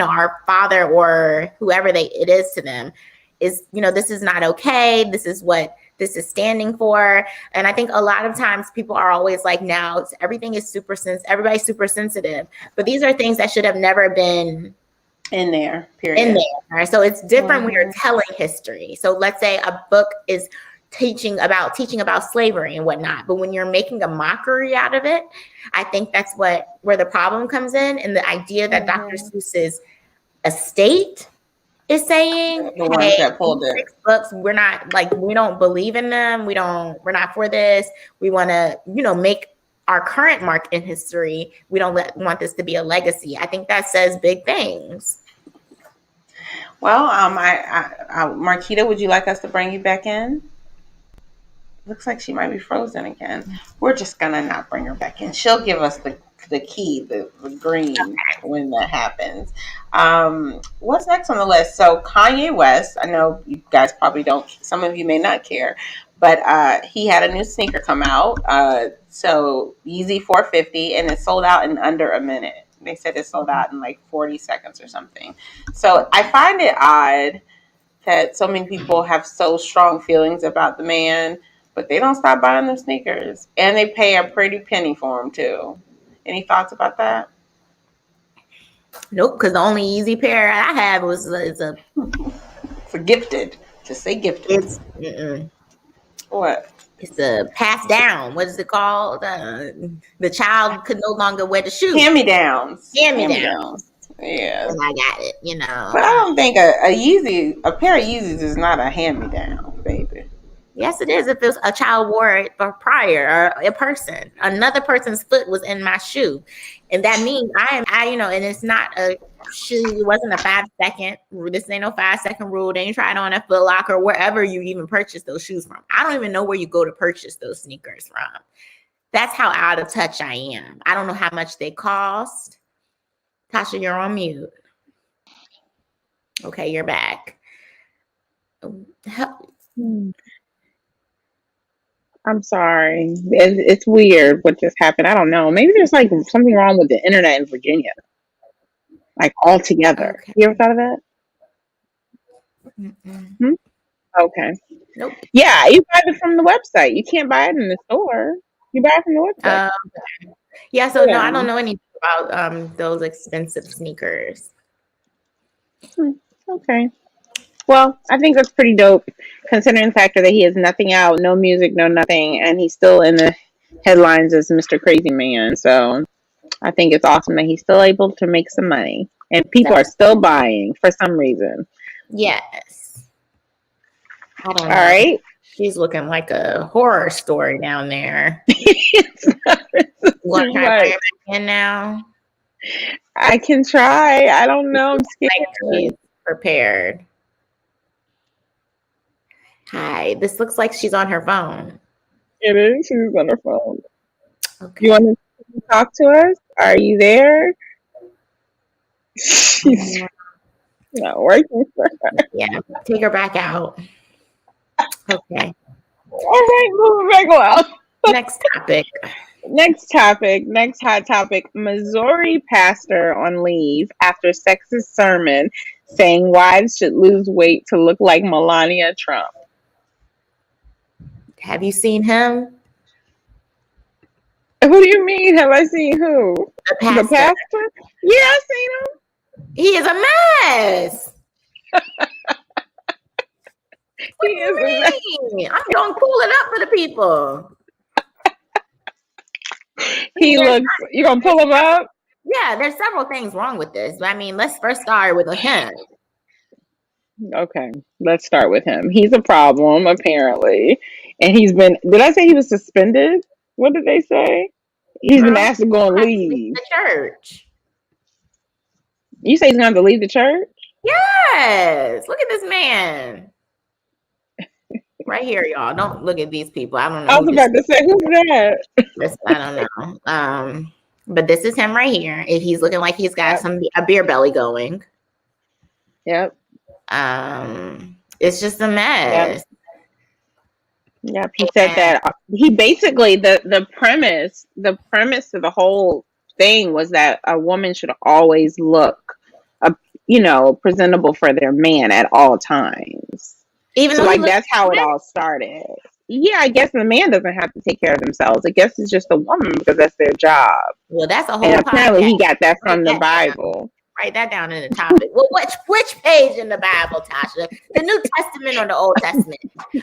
our father or whoever it is to them is, this is not okay. This is what this is standing for. And I think a lot of times people are always like, now everybody's super sensitive, but these are things that should have never been in there, period. So it's different when you're telling history. So let's say a book is teaching about slavery and whatnot, but when you're making a mockery out of it, I think that's where the problem comes in, and the idea that Dr. Seuss's estate is saying, the ones that pulled it. 6 books, we don't believe in them. We're not for this. We want to, make our current mark in history. We don't want this to be a legacy. I think that says big things. Well, Marquita, would you like us to bring you back in? Looks like she might be frozen again. We're just gonna not bring her back in. She'll give us the key, the green, when that happens. What's next on the list? So Kanye West, I know you guys probably don't, some of you may not care, but he had a new sneaker come out. So Yeezy 450, and it sold out in under a minute. They said it sold out in like 40 seconds or something. So I find it odd that so many people have so strong feelings about the man, but they don't stop buying them sneakers, and they pay a pretty penny for them too. Any thoughts about that? Nope, because the only easy pair I have is a for gifted. Just say gifted. What? It's a pass down. What is it called? The child could no longer wear the shoes. Hand-me-downs. Hand-me-downs. Yeah. And I got it, But I don't think a pair of Yeezys is not a hand-me-down, baby. Yes, it is. If a child wore it prior, or a person, another person's foot was in my shoe, and that means and it's not a shoe. It wasn't a 5-second. This ain't no 5-second rule. Then you try it on at Foot Locker, wherever you even purchase those shoes from. I don't even know where you go to purchase those sneakers from. That's how out of touch I am. I don't know how much they cost. Tasha, you're on mute. Okay, you're back. I'm sorry. It's weird what just happened. I don't know. Maybe there's like something wrong with the internet in Virginia. Like altogether. Okay. You ever thought of that? Okay. Nope. Yeah, you buy it from the website. You can't buy it in the store. You buy it from the website. Yeah, so no, I don't know any about those expensive sneakers. Okay. Well, I think that's pretty dope, considering the fact that he has nothing out, no music, no nothing, and he's still in the headlines as Mr. Crazy Man. So I think it's awesome that he's still able to make some money, and people are still buying for some reason. Yes. I don't All know. right. She's looking like a horror story down there. It's not You want to try to much. bring her back in now? I can try. I don't know. I'm Like she's scared. prepared. Hi. This looks like she's on her phone. It is. She's on her phone. Okay. You want to talk to us? Are you there? She's not working for her. Yeah. Take her back out. Okay. All right, moving back on. Next topic. Next hot topic. Missouri pastor on leave after sexist sermon saying wives should lose weight to look like Melania Trump. Have you seen him? Who do you mean? Have I seen who? The pastor. The pastor? Yeah, I've seen him. He is a mess. He is a mess. I'm going to pull it up for the people. He looks. You gonna pull him up? Yeah, there's several things wrong with this. But I mean, let's first start with him. Okay, let's start with him. He's a problem, apparently. And he's been, did I say he was suspended? What did they say? He's been asked to go on leave. The church. You say he's going to have to leave the church? Yes. Look at this man. Right here, y'all. Don't look at these people. I don't know. I was about to say, who's that? I don't know. But this is him right here. He's looking like he's got a beer belly going. Yep. It's just a mess. Yep. He said that he basically the premise of the whole thing was that a woman should always look presentable for their man at all times. Even so though like that's how it all started. Yeah, I guess the man doesn't have to take care of themselves. I guess it's just the woman because that's their job. Well, that's a whole. And apparently, he got that from the Bible. Write that down in the topic. Well, which page in the Bible, Tasha? The New Testament or the Old Testament? The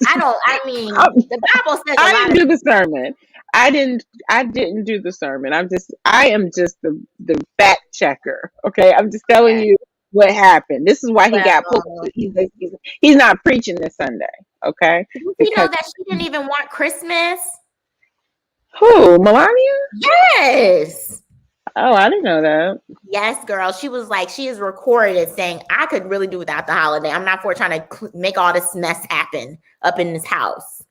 Bible says. I didn't do the sermon. I didn't do the sermon. I am just the fact checker. Okay, I'm just telling you what happened. This is why he got pulled. He's not preaching this Sunday. Okay. You know that she didn't even want Christmas. Who? Melania? Yes. Oh, I didn't know that. Yes, girl. She was like, she is recorded saying, I could really do without the holiday. I'm not for trying to make all this mess happen up in this house.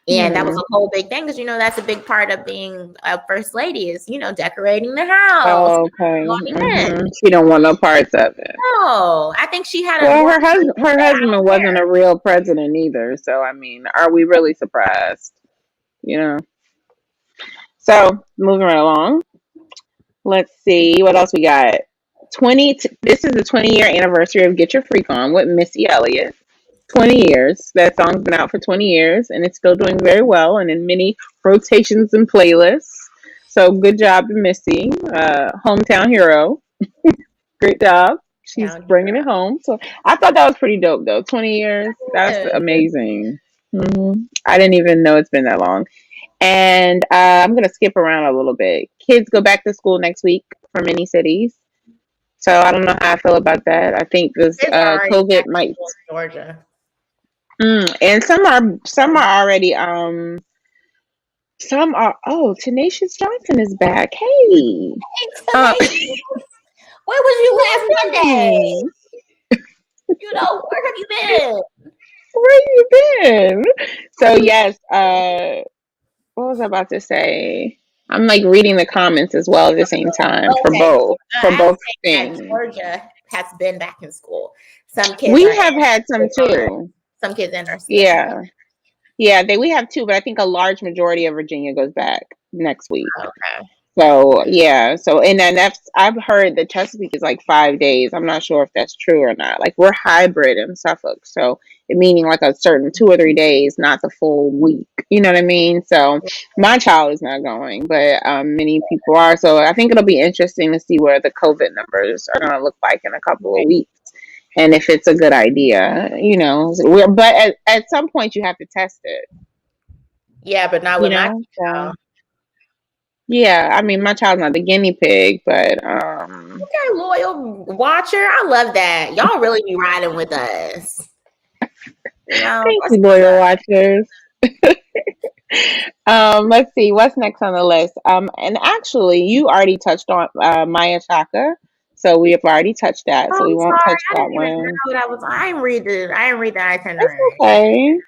And that was a whole big thing because, that's a big part of being a first lady is, decorating the house. Oh, okay. She don't want no parts of it. No, I think she had her husband wasn't a real president either. So, are we really surprised? So, moving right along. Let's see what else we got. This is the 20-year anniversary of Get Your Freak On with Missy Elliott. 20 years. That song's been out for 20 years and it's still doing very well and in many rotations and playlists. So good job to Missy, hometown hero. Great job. She's bringing it home. So I thought that was pretty dope though. 20 years. That's amazing. I didn't even know it's been that long. And I'm going to skip around a little bit. Kids go back to school next week for many cities. So I don't know how I feel about that. I think this COVID might. Georgia. And some are already. Some are. Oh, Tenacious Johnson is back. Hey. Where was you last Monday? Where have you been? Where you been? So yes. What was I about to say? I'm like reading the comments as well at the same time for both things. Georgia has been back in school. Some kids. We have had some too. Some kids in our school. Yeah. We have two, but I think a large majority of Virginia goes back next week. Okay. So yeah. And then I've heard that Chesapeake is like 5 days. I'm not sure if that's true or not. Like we're hybrid in Suffolk, so meaning like a certain 2 or 3 days, not the full week. You know what I mean? So my child is not going, but many people are. So I think it'll be interesting to see where the COVID numbers are going to look like in a couple of weeks. And if it's a good idea, but at some point you have to test it. Yeah, but not You with my know, child. yeah. I mean, my child's not the guinea pig, but Okay, loyal watcher. I love that. Y'all really be riding with us. thank you, loyal watchers. Let's see what's next on the list. And actually, you already touched on Maya Shaka, so we have already touched that, so we I'm won't sorry. touch I that didn't even one. know that was. I didn't read the. I didn't read the It's itinerary. okay.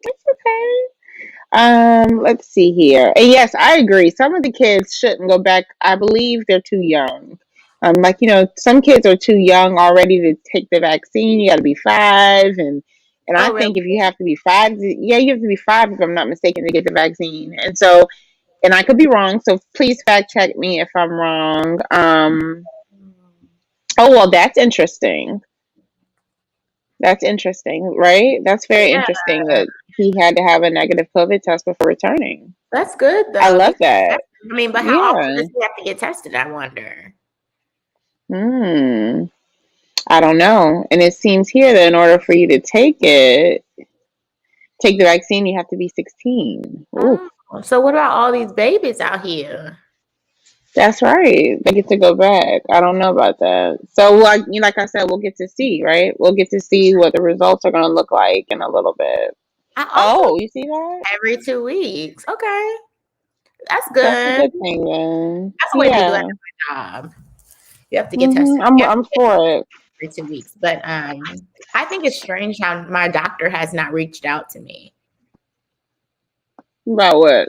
It's okay. Let's see here. And yes, I agree. Some of the kids shouldn't go back. I believe they're too young. Some kids are too young already to take the vaccine. You got to be 5, and I Oh, really? think if you have to be 5, yeah, you have to be 5 if I'm not mistaken to get the vaccine. And so, and I could be wrong. So please fact check me if I'm wrong. Oh well, that's interesting. That's interesting, right? That's very Yeah, interesting that he had to have a negative COVID test before returning. that's good I though. love that. I mean, but how often Yeah. does he have to get tested? I wonder. Hmm. I don't know. And it seems here that in order for you to take the vaccine, you have to be 16. Ooh, Oh, so what about all these babies out here? that's right. They get to go back. I don't know about that. So, like I said, we'll get to see, right? We'll get to see what the results are going to look like in a little bit. I also Oh, you see that? every 2 weeks. Okay, that's That's a good. good thing then. That's the way to be doing Yeah. my job. You have to get tested. I'm You have to I'm get for it. every 2 weeks. But I think it's strange how my doctor has not reached out to me About what?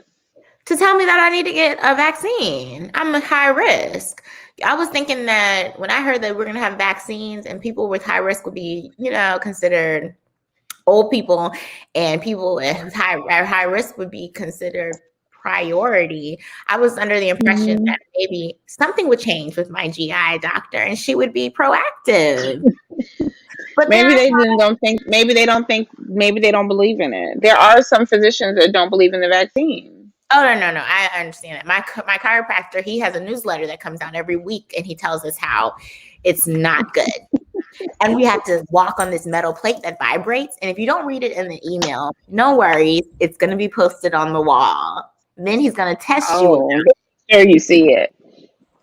to tell me that I need to get a vaccine. I'm a high risk. I was thinking that when I heard that we're going to have vaccines and people with high risk would be, considered old people, and people at high risk would be considered priority. I was under the impression Mhm. that maybe something would change with my GI doctor and she would be proactive. But then Maybe they don't think. Maybe they don't think. Maybe they don't believe in it. There are some physicians that don't believe in the vaccine. oh no, I understand it. My chiropractor, he has a newsletter that comes out every week, and he tells us how it's not good. And we have to walk on this metal plate that vibrates. And if you don't read it in the email, no worries. It's going to be posted on the wall. Then he's going to test you. Oh, there you see it.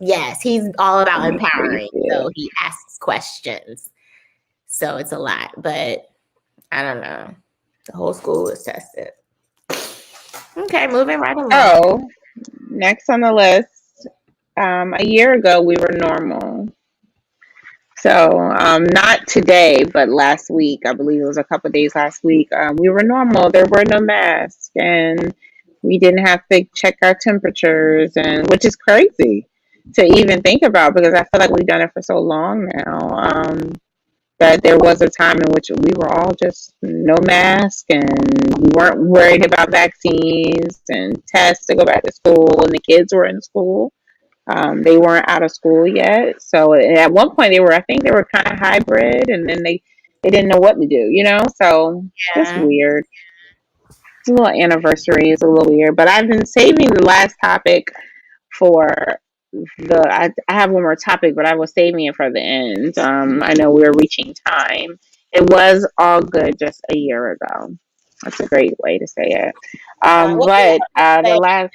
Yes, he's all about There you empowering. see it. So he asks questions. So it's a lot. But I don't know. The whole school was tested. Okay, moving right along. Oh, next on the list. A year ago we were normal. So, not today, but last week, I believe it was a couple of days last week, we were normal. There were no masks, and we didn't have to check our temperatures, and which is crazy to even think about because I feel like we've done it for so long now. That there was a time in which we were all just no mask, and we weren't worried about vaccines and tests to go back to school, and the kids were in school. They weren't out of school yet. So at one point I think they were kind of hybrid, and then they didn't know what to do. So just Yeah. weird. It's a little anniversary. It's a little weird, but I've been saving the last topic for I have one more topic, but I was saving it for the end. I know we're reaching time. It was all good just a year ago. That's a great way to say it. What do you But have to the say? last,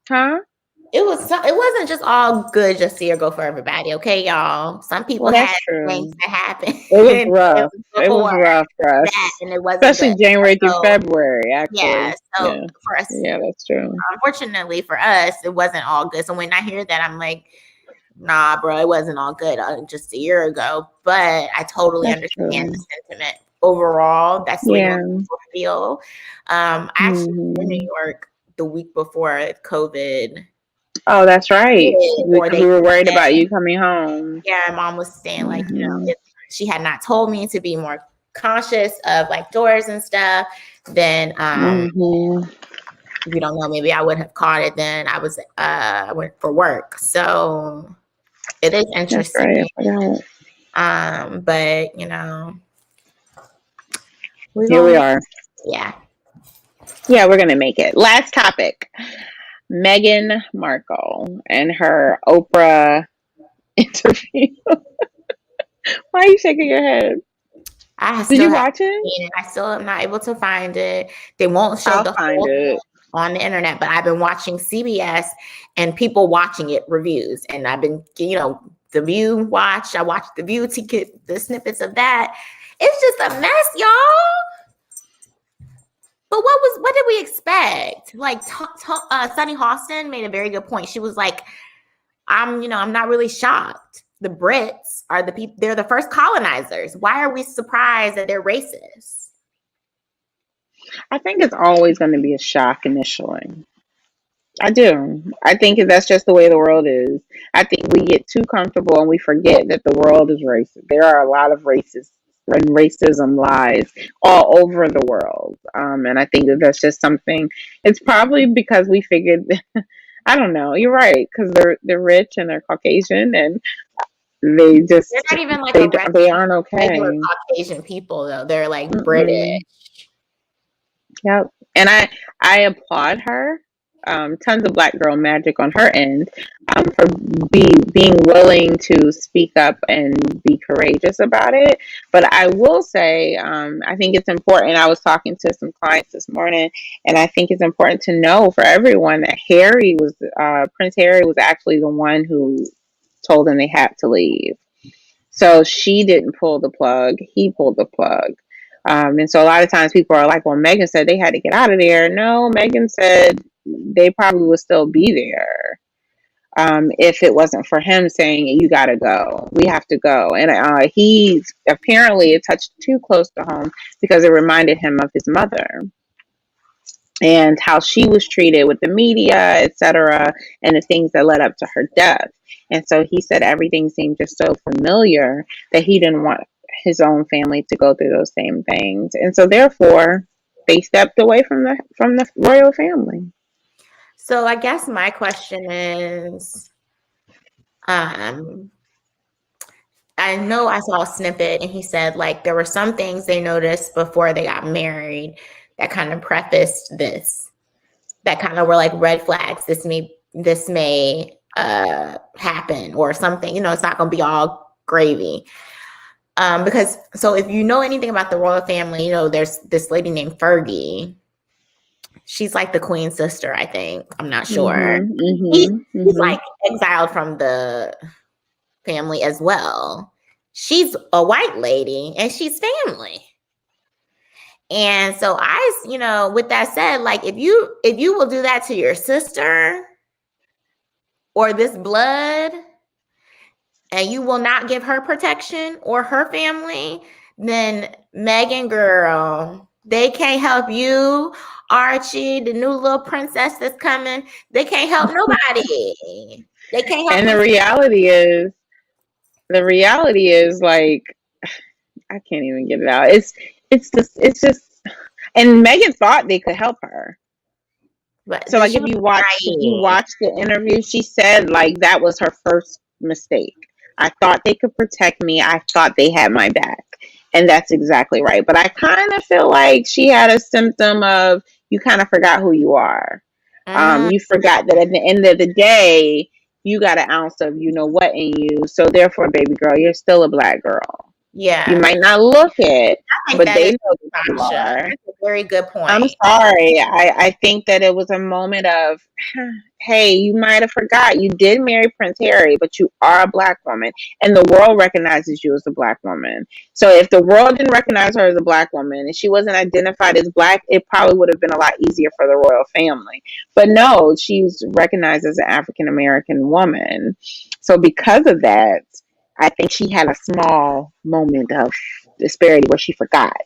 huh? It wasn't just all good just a year ago for everybody, okay, y'all. Some people Well, that's had things true. that happened It was rough. It was before rough for that, us, and it wasn't especially good. January through So February. yeah, Actually, so yeah, for us, yeah, that's true. unfortunately for us, it wasn't all good. So when I hear that, I'm like, nah, bro, it wasn't all good just a year ago. But I totally That's understand true. the sentiment. Overall, that's the way Yeah. most people feel. I actually was in New Hmm. York the week before COVID Oh, that's right. hit, or Because they we were worried said, about you coming home. yeah, my mom was saying like, Hmm. if she had not told me to be more conscious of like doors and stuff, then Hmm. if you don't know, maybe I would have caught it. Then I went for work. So it is That's right. interesting. I forgot. But We're Here we going, are. yeah. Yeah, we're gonna make it. Last topic. Meghan Markle and her Oprah interview. Why are you shaking your head? I Did still you haven't watch it? seen it. I still am not able to find it. They won't show I'll the find whole thing it. on the internet, but I've been watching CBS and people watching it reviews. And I've been, The View watch. I watched The View to get the snippets of that. It's just a mess, y'all. But what did we expect? Like Sunny Hostin made a very good point. She was like, I'm not really shocked. The Brits are the people, they're the first colonizers. Why are we surprised that they're racist? I think it's always going to be a shock initially. I do. I think that's just the way the world is. I think we get too comfortable and we forget that the world is racist. There are a lot of racist and racism lies all over the world. And I think that's just something. It's probably because we figured. I don't know. You're right, because they're rich and they're Caucasian and they just They're not even like they aren't regular okay. Caucasian people, though. They're like Mm-mm. British. Yep. And I applaud her. Tons of black girl magic on her end, for being willing to speak up and be courageous about it. But I will say, I think it's important. I was talking to some clients this morning, and I think it's important to know for everyone that Prince Harry was actually the one who told them they had to leave. So she didn't pull the plug, he pulled the plug. And so a lot of times people are like, well, Meghan said they had to get out of there. No, Meghan said they probably would still be there, if it wasn't for him saying, you got to go. We have to go. And he apparently it touched too close to home because it reminded him of his mother and how she was treated with the media, etc., and the things that led up to her death. And so he said everything seemed just so familiar that he didn't want his own family to go through those same things. And so therefore they stepped away from the royal family. So I guess my question is, I know I saw a snippet and he said like there were some things they noticed before they got married that kind of prefaced this, that kind of were like red flags. This may happen or something. It's not going to be all gravy. Because so if you know anything about the royal family, there's this lady named Fergie. She's like the queen's sister, I think. I'm not sure. He's like exiled from the family as well. She's a white lady and she's family. And so with that said, like if you will do that to your sister or this blood and you will not give her protection or her family, then Meghan girl, they can't help you. Archie, the new little princess that's coming, they can't help nobody. They can't help. And the reality is like, I can't even get it out. It's just, and Meghan thought they could help her. But so like if you watch the interview, she said like that was her first mistake. I thought they could protect me. I thought they had my back. And that's exactly right. But I kind of feel like she had a symptom of you kind of forgot who you are. You forgot that at the end of the day, you got an ounce of you know what in you. So therefore, baby girl, you're still a black girl. Yeah. You might not look it, but they know that you are. That's a very good point. I'm sorry. I think that it was a moment of, hey, you might have forgot. You did marry Prince Harry, but you are a black woman. And the world recognizes you as a black woman. So if the world didn't recognize her as a black woman and she wasn't identified as black, it probably would have been a lot easier for the royal family. But no, she's recognized as an African American woman. So because of that, I think she had a small moment of disparity where she forgot.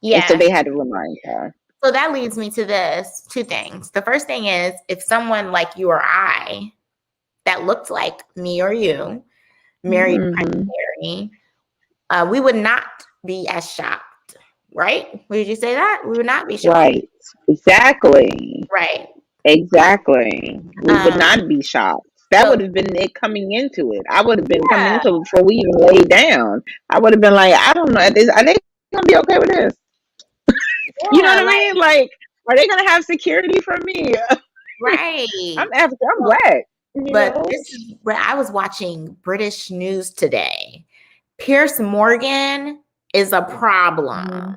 Yeah. And so they had to remind her. So that leads me to this, two things. The first thing is if someone like you or I that looked like me or you married Prince Harry, we would not be as shocked, right? Would you say that? We would not be shocked. Right. Exactly. Right. Exactly. We would not be shocked. That would have been it coming into it. I would have been coming into it before we even laid down. I would have been like, I don't know. Are they going to be okay with this? You know Yeah, what I mean? Like, are they gonna have security for me? right. I'm African. I'm Well, black. You but know. this is where I was watching British news today. Pierce Morgan is a problem.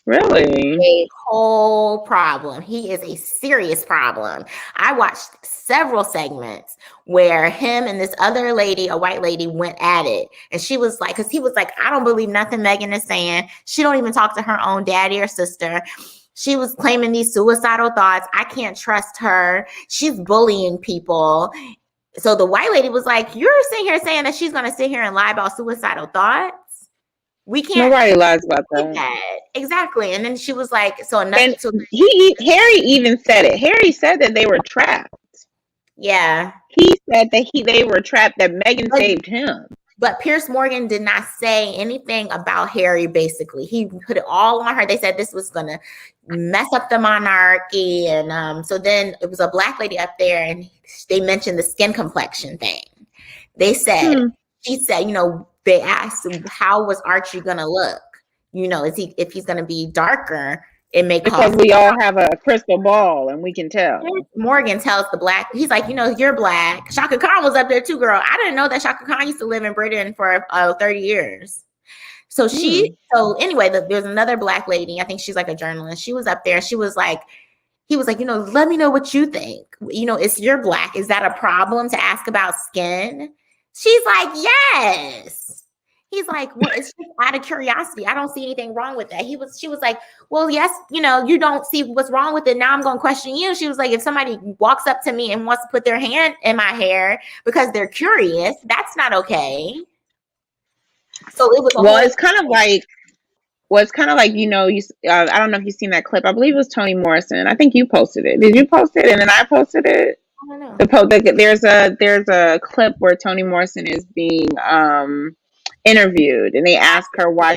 Really? A whole problem. He is a serious problem. I watched several segments where him and this other lady, a white lady, went at it. And she was like, because he was like, I don't believe nothing Megan is saying. She don't even talk to her own daddy or sister. She was claiming these suicidal thoughts. I can't trust her. She's bullying people. So the white lady was like, you're sitting here saying that she's going to sit here and lie about suicidal thoughts? We can't Nobody lies about do that. that. Exactly. And then she was like, so And enough. So Harry even said it. Harry said that they were trapped. yeah. He said that they were trapped, that Megan saved him. But Pierce Morgan did not say anything about Harry, basically. He put it all on her. They said this was going to mess up the monarchy. And so then it was a black lady up there, and they mentioned the skin complexion thing. They said, she said, they asked, how was Archie going to look? If he's going to be darker, it may because cause. we all have a crystal ball and we can tell. Morgan tells the black, he's like, you're black. Shaka Khan was up there too, girl. I didn't know that Shaka Khan used to live in Britain for 30 years. So so anyway, there's another black lady. I think she's like a journalist. She was up there. She was like, he was like, let me know what you think. It's you're black. Is that a problem to ask about skin? She's like, yes. He's like, well, it's just out of curiosity. I don't see anything wrong with that. She was like, well, yes, you don't see what's wrong with it. Now I'm going to question you. She was like, if somebody walks up to me and wants to put their hand in my hair because they're curious, that's not okay. So it was. It's kind of like, I don't know if you've seen that clip. I believe it was Toni Morrison. I think you posted it. Did you post it? And then I posted it. I don't know. There's a clip where Toni Morrison is being interviewed, and they ask her why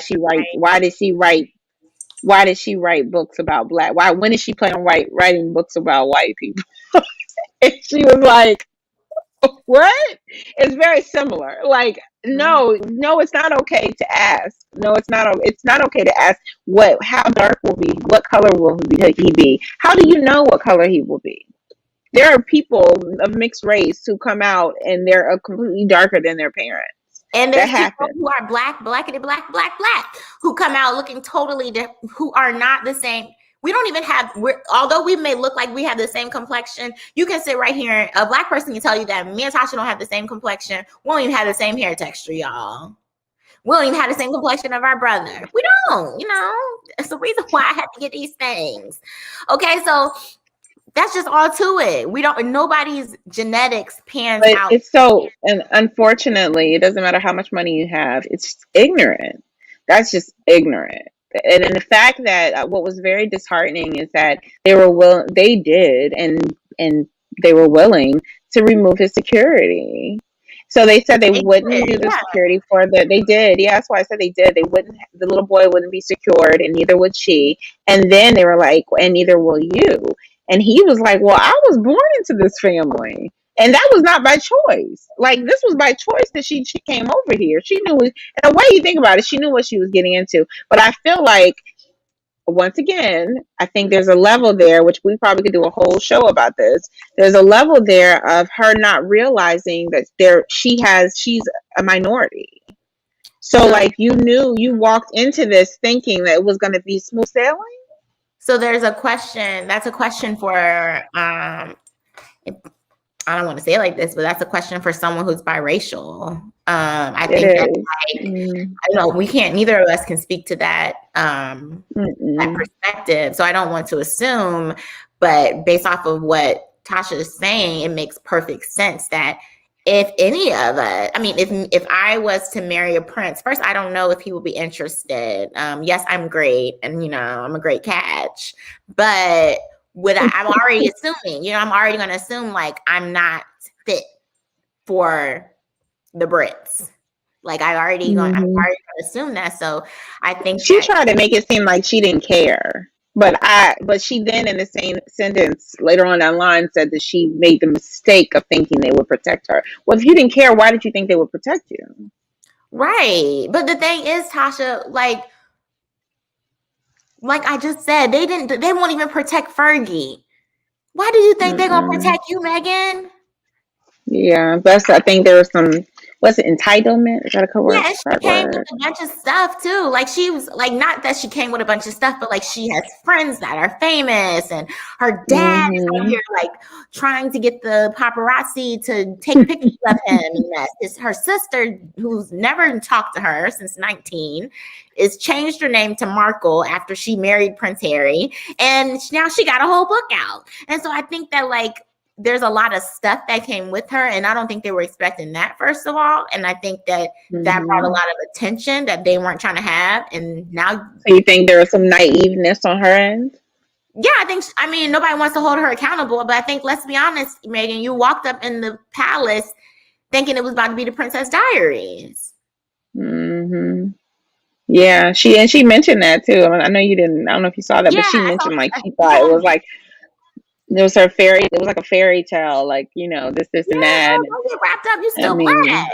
did she write books about black? When did she plan on writing books about white people? And she was like, what? It's very similar. Like, no, it's not okay to ask. No, it's not okay to ask how dark will be, what color will he be? How do you know what color he will be? There are people of mixed race who come out and they're completely darker than their parents. And there's people who are blackity black, who come out looking totally different, who are not the same. We don't even have, although we may look like we have the same complexion, you can sit right here. A black person can tell you that me and Tasha don't have the same complexion. We don't even have the same hair texture, y'all. We don't even have the same complexion of our brother. We don't, It's the reason why I had to get these things. Okay, so that's just all to it. Nobody's genetics pans out. It's and unfortunately, it doesn't matter how much money you have. It's ignorant. That's just ignorant. And the fact that what was very disheartening is that they were willing to remove his security. So they said they wouldn't do the security they did. Yeah, that's why I said they did. The little boy wouldn't be secured, and neither would she. And then they were like, and neither will you. And he was like, well, I was born into this family. And that was not by choice. Like, this was by choice that she came over here. She knew, in a way you think about it, she knew what she was getting into. But I feel like, once again, I think there's a level there, which we probably could do a whole show about this. There's a level there of her not realizing that she's a minority. So, like, you walked into this thinking that it was going to be smooth sailing. So there's a question. That's a question for, I don't want to say it like this, but that's a question for someone who's biracial. I think that we can't. Neither of us can speak to that that perspective. So I don't want to assume, but based off of what Tasha is saying, it makes perfect sense that if any of us, if I was to marry a prince, first, I don't know if he will be interested. Yes, I'm great. And, I'm a great catch, but I'm already assuming, I'm already going to assume like I'm not fit for the Brits. Like I'm already going to assume that. So I think she tried to make it seem like she didn't care. But she then in the same sentence later on that line said that she made the mistake of thinking they would protect her. Well, if you didn't care, why did you think they would protect you? Right. But the thing is, Tasha, like, Like I just said, they won't even protect Fergie. Why do you think they're gonna protect you, Megan? Yeah, that's. I think there was some. What's it? Entitlement? Is that a Yeah, and she correct came with word? a bunch of stuff too. Like she was like, not that she came with a bunch of stuff, but like she has friends that are famous, and her dad is out here like trying to get the paparazzi to take pictures of him. And that is her sister, who's never talked to her since 19, is changed her name to Markle after she married Prince Harry, and now she got a whole book out. And so I think that like there's a lot of stuff that came with her, and I don't think they were expecting that, first of all. And I think that that brought a lot of attention that they weren't trying to have. And now, So you think there was some naiveness on her end? yeah, I mean, nobody wants to hold her accountable, but I think, let's be honest, Megan, you walked up in the palace thinking it was about to be the Princess Diaries. Yeah, she mentioned that too. I know you didn't. I don't know if you saw that, but she mentioned like she thought it was like it was her fairy. It was like a fairy tale, like this and that. Don't get wrapped up. You I still mean, black.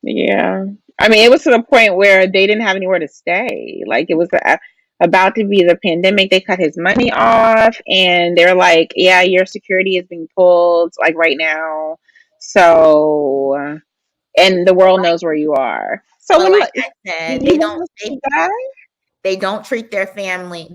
yeah. I mean, it was to the point where they didn't have anywhere to stay. Like it was about to be the pandemic. They cut his money off, and they're like, "Yeah, your security is being pulled like right now." So, and the world knows where you are. So, But like I said, they don't treat their family.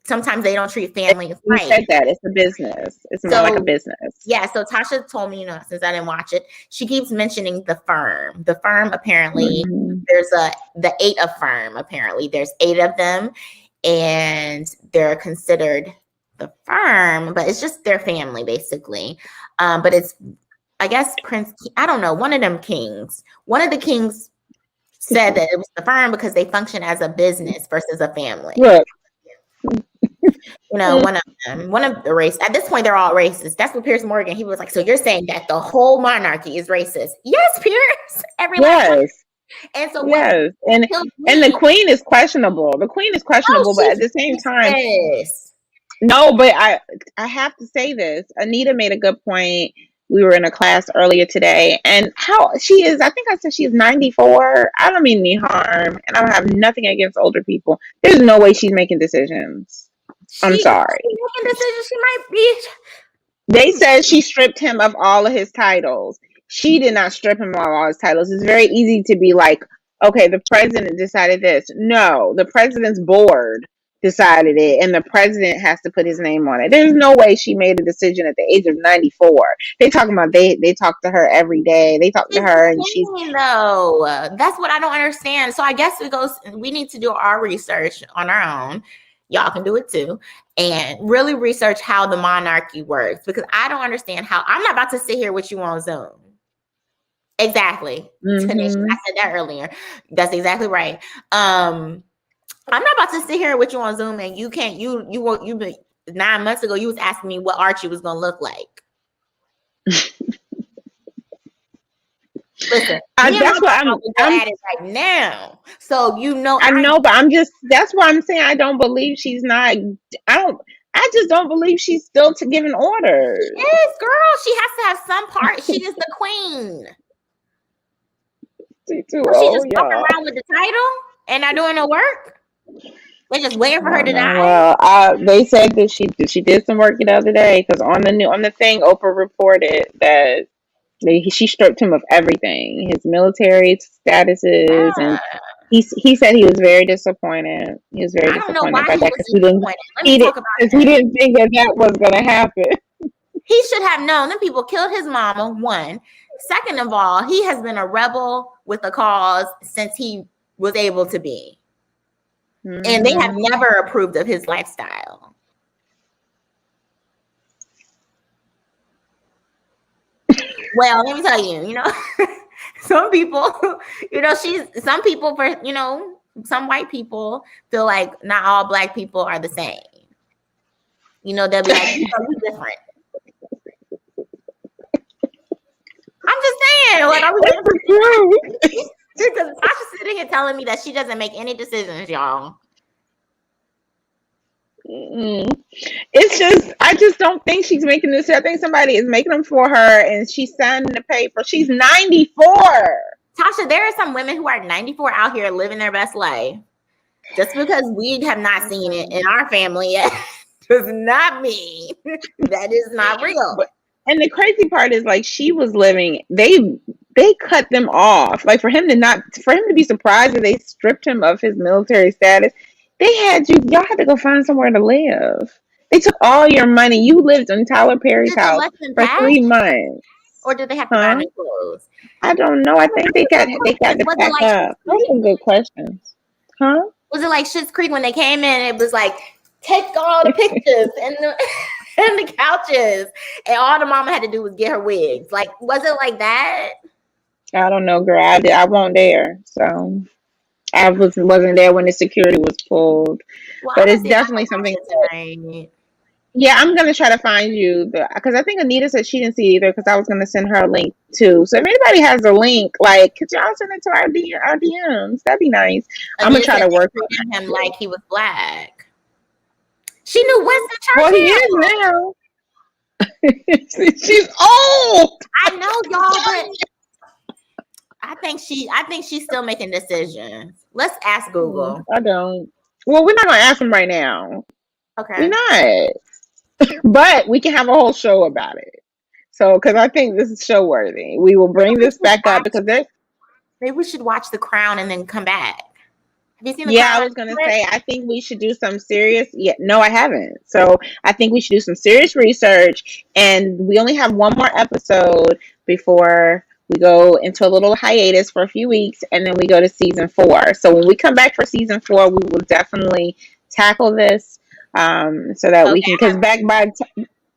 Sometimes they don't treat family You right. said that it's a business. It's more like a business. Yeah. So Tasha told me, since I didn't watch it, she keeps mentioning the firm. The firm, apparently, there's the 8 of firm. Apparently, there's 8 of them, and they're considered the firm, but it's just their family basically. But it's, I guess, I don't know, one of them kings. One of the kings said that it was the firm because they function as a business versus a family. Look. One of the race. At this point, they're all racist. That's what Piers Morgan. He was like, "So you're saying that the whole monarchy is racist?" Yes, Piers. Every last one. And so yes, and the queen is questionable. The queen is questionable, but at the same time, no. But I have to say this. Anita made a good point. We were in a class earlier today, and how she is. I think I said she is 94. I don't mean any harm, and I don't have nothing against older people. There's no way she's making decisions. I'm sorry. Making decisions. She might be. They said she stripped him of all of his titles. She did not strip him of all his titles. It's very easy to be like, okay, the president decided this. No, the president's board decided it, and the president has to put his name on it. There's no way she made a decision at the age of 94. They talking about they talk to her every day. They talk to her, and she's no. That's what I don't understand. So I guess we need to do our research on our own. Y'all can do it too, and really research how the monarchy works, because I don't understand how. I'm not about to sit here with you on Zoom. Exactly. Tanisha, I said that earlier. That's exactly right. I'm not about to sit here with you on Zoom and you can't. You 9 months ago you was asking me what Archie was gonna look like. Listen, that's what I'm at it right now. So I know, but that's why I'm saying I don't believe she's not. I just don't believe she's still giving orders. Yes, girl, she has to have some part. She is the queen. She just walking around with the title and not doing no work. They're just waiting for her to die. Well, they said that she did some work the other day, because on the thing, Oprah reported that she stripped him of everything, his military statuses, and he said he was very disappointed. He was very disappointed by that, because he didn't think that was going to happen. He should have known. Them people killed his mama, one. Second of all, he has been a rebel with a cause since he was able to be. And they have never approved of his lifestyle. Well, let me tell you, some people, some white people feel like not all black people are the same. They'll be like, you're different. I'm just saying, like, because Tasha's sitting here telling me that she doesn't make any decisions, y'all. It's just, I just don't think she's making this. I think somebody is making them for her, and she's signing the paper. She's 94. Tasha, there are some women who are 94 out here living their best life. Just because we have not seen it in our family yet does not mean that is not real. And the crazy part is, like, she was living. They cut them off. Like, for him to be surprised that they stripped him of his military status. Y'all had to go find somewhere to live. They took all your money. You lived in Tyler Perry's Did they house let them for pack? 3 months. Or did they have to buy Huh? new clothes? I don't know. I think they got to Was it pack like up. Those are good questions. Huh? Was it like Schitt's Creek when they came in? It was like, take all the pictures and the couches, and all the mama had to do was get her wigs. Like, was it like that? I don't know, girl. I won't dare. So I wasn't there when the security was pulled. Well, But I'm it's gonna see if I definitely can watch something. it tonight. Yeah, I'm gonna try to find you because I think Anita said she didn't see it either because I was gonna send her a link too. So if anybody has a link, like, could y'all send it to our DMs? That'd be nice. I'm gonna Anita try said to they work on treated that. him like he was black. She knew Winston Well, he Churchill. is now. She's old. I know, y'all, but I think she's still making decisions. Let's ask Google. I don't. Well, we're not gonna ask him right now. We're Okay. not. But we can have a whole show about it. So, because I think this is show worthy, we will bring this back up because there's. Maybe we should watch The Crown and then come back. Have you seen The Yeah, Crown? I was gonna say I think we should do some serious. Yeah, no, I haven't. So I think we should do some serious research, and we only have one more episode before we go into a little hiatus for a few weeks, and then we go to season 4. So when we come back for season 4, we will definitely tackle this, so that we can. Because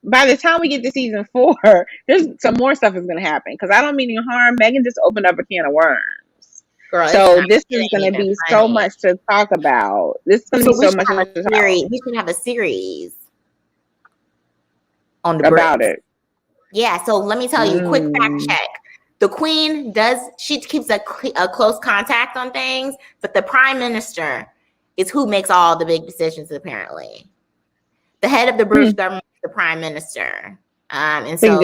by the time we get to season 4, there's some more stuff is gonna happen. Because I don't mean any harm. Megan just opened up a can of worms. Girl, So this is going to be so much to talk about. This is going to be so much to talk about. We should have a series on the about it. Yeah. So let me tell you, quick fact check. The Queen she keeps a close contact on things, but the Prime Minister is who makes all the big decisions. Apparently, the head of the British government is the Prime Minister. And so they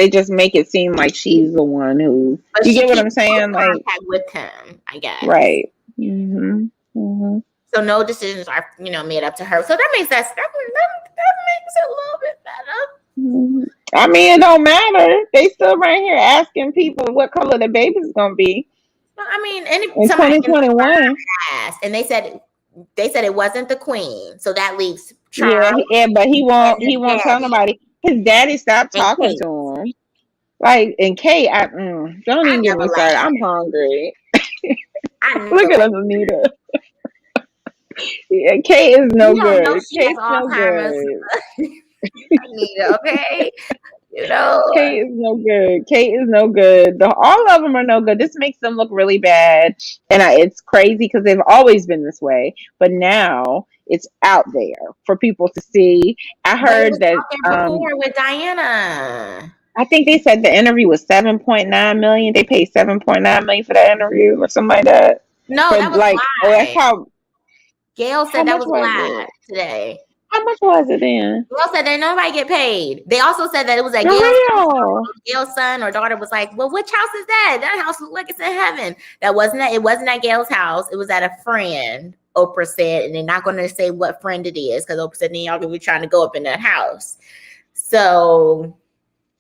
just make it seem like she's the one who. You get what I'm saying? Like, contact with him, I guess. Right. Mm-hmm. Mm-hmm. So no decisions are made up to her. So that makes that makes it a little bit better. Mm-hmm. I mean, it don't matter. They still right here asking people what color the baby's gonna be. I mean, in 2021, asked, and they said it wasn't the Queen. So that leaves Charles. Yeah, but he won't tell nobody. His daddy stopped talking to him. Like, and Kate, don't even get me started. I'm hungry. Look at us, Anita. Yeah, Kate is no good. Kate's no good. Anita, okay? Kate is no good. Kate is no good. All of them are no good. This makes them look really bad, and it's crazy because they've always been this way. But now it's out there for people to see. I heard that before with Diana. I think they said the interview was $7.9 million. They paid $7.9 million for that interview or something like that. No, that was like, that's how Gail said that was live today. How much was it then? Gail said that nobody get paid. They also said that it was at Gail's son or daughter was like, well, which house is that? That house looks like it's in heaven. It wasn't at Gail's house. It was at a friend, Oprah said, and they're not going to say what friend it is because Oprah said, then y'all going to be trying to go up in that house. So...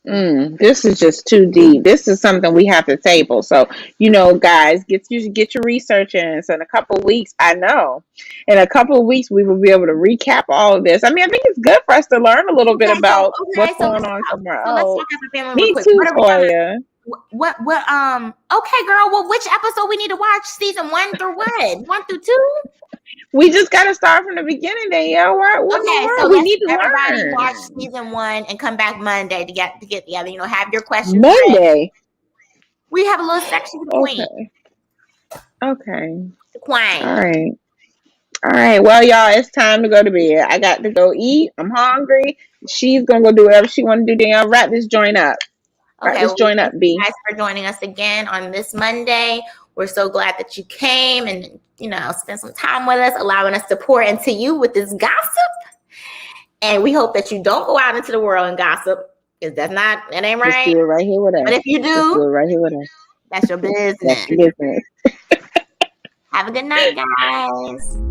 this is just too deep. This is something we have to table. So, guys, get your research in. So in a couple of weeks, in a couple of weeks, we will be able to recap all of this. I mean, I think it's good for us to learn a little bit about what's going on somewhere else. Let's talk as a family Me real quick. too, Toya. Okay, girl. Well, which episode we need to watch? Season 1 through what? 1 through 2? We just got to start from the beginning, Danielle. So we need to everybody watch season 1 and come back Monday to get together. Have your questions. Monday. Ready. We have a little section for Queen. Okay. The Queen. All right. Well, y'all, it's time to go to bed. I got to go eat. I'm hungry. She's gonna go do whatever she want to do. Danielle, wrap this joint up. Thank you guys for joining us again on this Monday. We're so glad that you came and, spend some time with us, allowing us to pour into you with this gossip. And we hope that you don't go out into the world and gossip, because it ain't right. Just do it right here with us. But if you do, just do it right here with us. That's your business. That's your business. Have a good night, guys.